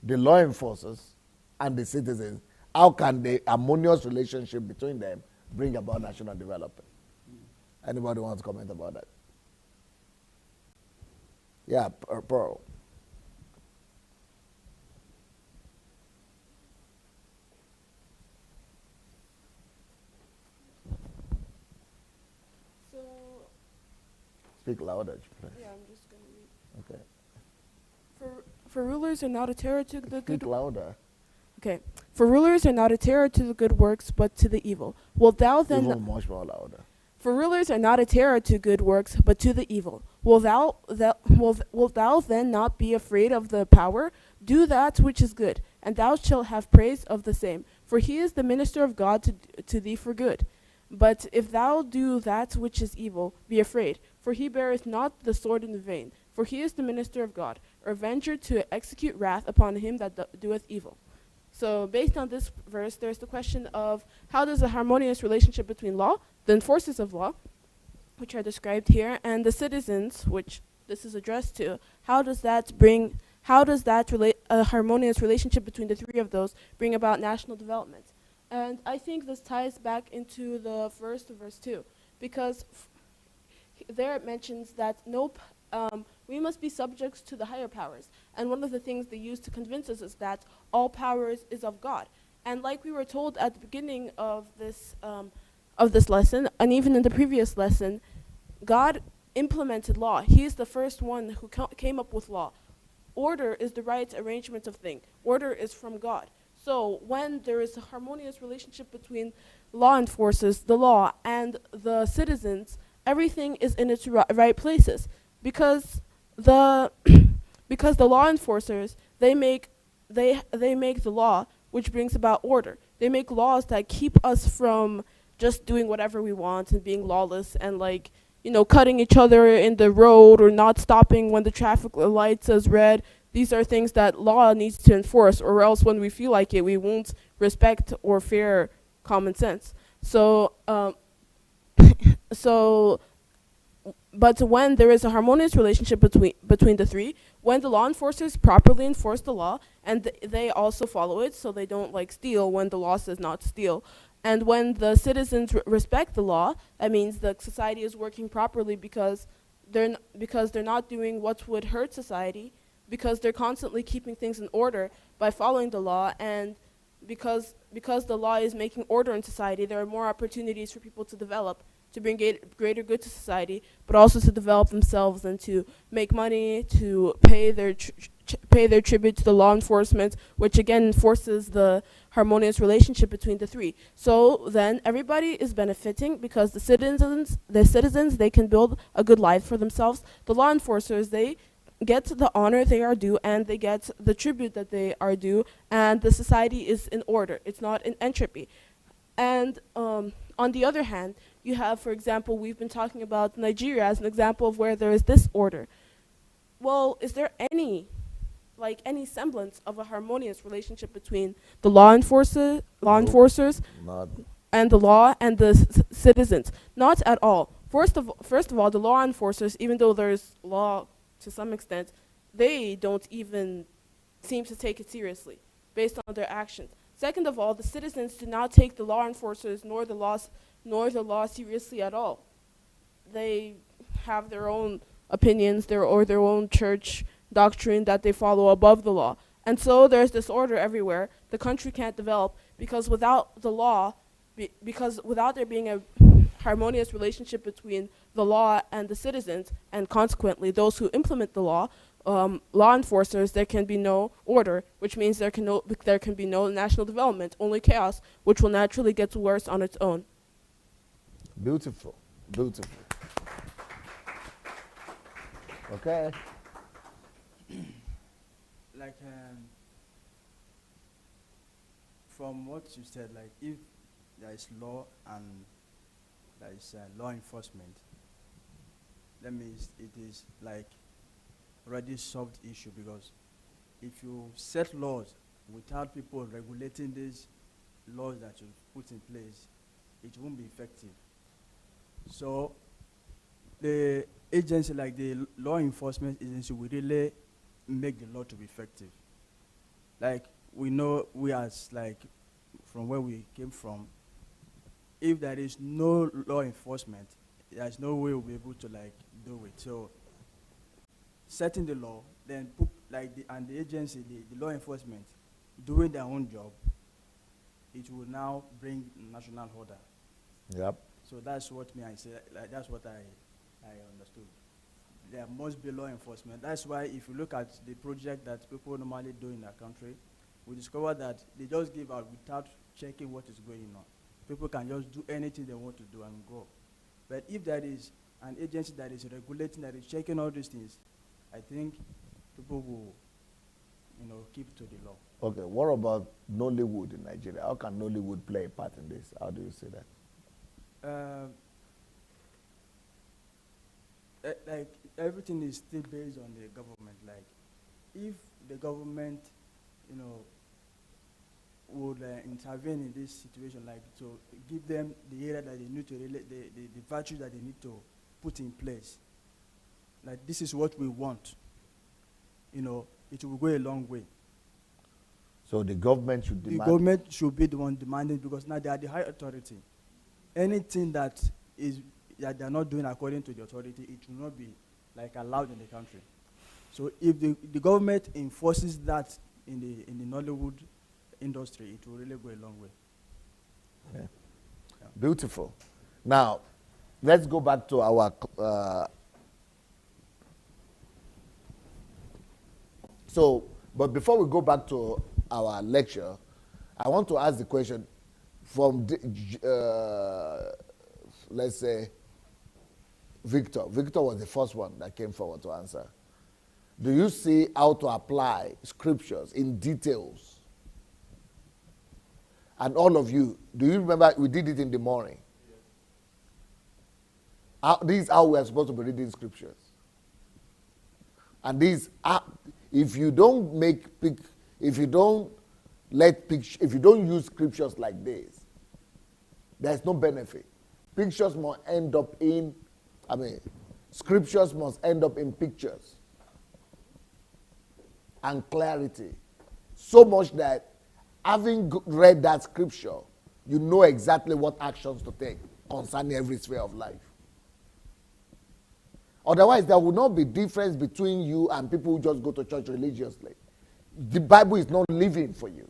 enforcers, and the citizens, how can the harmonious relationship between them bring about national development? Anybody wants to comment about that? Yeah, Pearl. So, speak louder, please. Yeah, I'm just going to read. Okay. For rulers are not a terror to the good. Speak louder. Okay. For rulers are not a terror to the good works, but to the evil. Wilt thou then? Even much more louder. For rulers are not a terror to good works, but to the evil. Wilt thou then not be afraid of the power? Do that which is good, and thou shalt have praise of the same. For he is the minister of God to thee for good. But if thou do that which is evil, be afraid, for he beareth not the sword in vain. For he is the minister of God, a avenger to execute wrath upon him that doeth evil. So based on this verse, there's the question of how does a harmonious relationship between law, the enforcers of law, which are described here, and the citizens, which this is addressed to, how does that a harmonious relationship between the three of those bring about national development? And I think this ties back into the first verse too, because there it mentions that we must be subjects to the higher powers. And one of the things they use to convince us is that all powers is of God. And like we were told at the beginning of this lesson, and even in the previous lesson, God implemented law. He is the first one who came up with law. Order is the right arrangement of things. Order is from God. So when there is a harmonious relationship between law enforcers, the law, and the citizens, everything is in its right places. Because the law enforcers, they make the law which brings about order. They make laws that keep us from just doing whatever we want and being lawless and cutting each other in the road or not stopping when the traffic light says red. These are things that law needs to enforce, or else when we feel like it, we won't respect or fear common sense. But when there is a harmonious relationship between the three, when the law enforcers properly enforce the law and they also follow it, so they don't steal when the law says not to steal, and when the citizens respect the law, that means the society is working properly because they're not doing what would hurt society, because they're constantly keeping things in order by following the law, and because the law is making order in society, there are more opportunities for people to develop, to bring greater good to society, but also to develop themselves and to make money, to pay their tribute to the law enforcement, which again enforces the harmonious relationship between the three. So then everybody is benefiting because the citizens, they can build a good life for themselves. The law enforcers, they get the honor they are due, and they get the tribute that they are due, and the society is in order. It's not in entropy. And on the other hand, you have, for example, we've been talking about Nigeria as an example of where there is disorder. Well, is there any semblance of a harmonious relationship between the law enforcers and the law and the citizens? Not at all. First of all, the law enforcers, even though there's law to some extent, they don't even seem to take it seriously based on their actions. Second of all, the citizens do not take the law enforcers nor the law seriously at all. They have their own opinions, their own church doctrine that they follow above the law. And so there's disorder everywhere. The country can't develop because without the law, because without there being a harmonious relationship between the law and the citizens, and consequently those who implement the law, law enforcers, there can be no order, which means there can be no national development, only chaos, which will naturally get worse on its own. Beautiful, beautiful. Okay. From what you said, if there is law and there is law enforcement, that means it is like already solved issue, because if you set laws without people regulating these laws that you put in place, it won't be effective. So the agency, like the law enforcement agency, will really make the law to be effective. Like we know, we as like from where we came from, if there is no law enforcement, there's no way we'll be able to like do it. So setting the law, then put like the agency, the law enforcement, doing their own job, it will now bring national order. Yep. So that's what I say. Like that's what I understood. There must be law enforcement. That's why if you look at the project that people normally do in our country, we discover that they just give out without checking what is going on. People can just do anything they want to do and go. But if there is an agency that is regulating, that is checking all these things, I think people will, keep to the law. Okay, what about Nollywood in Nigeria? How can Nollywood play a part in this? How do you see that? Like everything is still based on the government. Like if the government, would intervene in this situation, like to give them the area that they need to relate, the virtue that they need to put in place. Like this is what we want. It will go a long way. So the government should demand? The government should be the one demanding, because now they are the high authority. Anything that they're not doing according to the authority, it will not be like allowed in the country. So if the government enforces that in the Nollywood industry, it will really go a long way. Yeah. Yeah. Beautiful. Now, let's go back to our but before we go back to our lecture, I want to ask the question from let's say Victor. Victor was the first one that came forward to answer. Do you see how to apply scriptures in details? And all of you, do you remember we did it in the morning? This is how we are supposed to be reading scriptures. And these are, if you don't use scriptures like this, there's no benefit. Pictures must end up in, scriptures must end up in pictures and clarity. So much that having read that scripture, you know exactly what actions to take concerning every sphere of life. Otherwise, there will not be difference between you and people who just go to church religiously. The Bible is not living for you.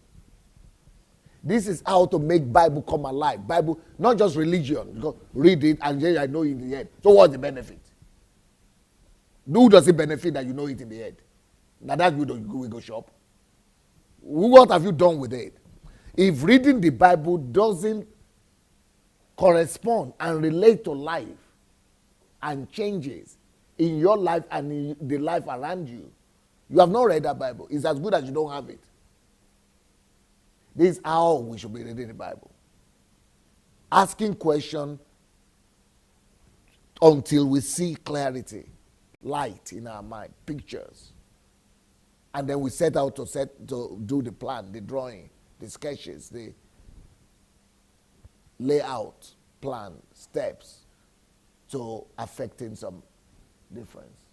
This is how to make Bible come alive. Bible, not just religion. Because read it and then I know it in the head. So what's the benefit? Who does it benefit that you know it in the head? Now that we go shop. What have you done with it? If reading the Bible doesn't correspond and relate to life and changes in your life and in the life around you, you have not read that Bible. It's as good as you don't have it. This is how we should be reading the Bible. Asking questions until we see clarity, light in our mind, pictures. And then we set out to do the plan, the drawing, the sketches, the layout, plan, steps to affecting some difference.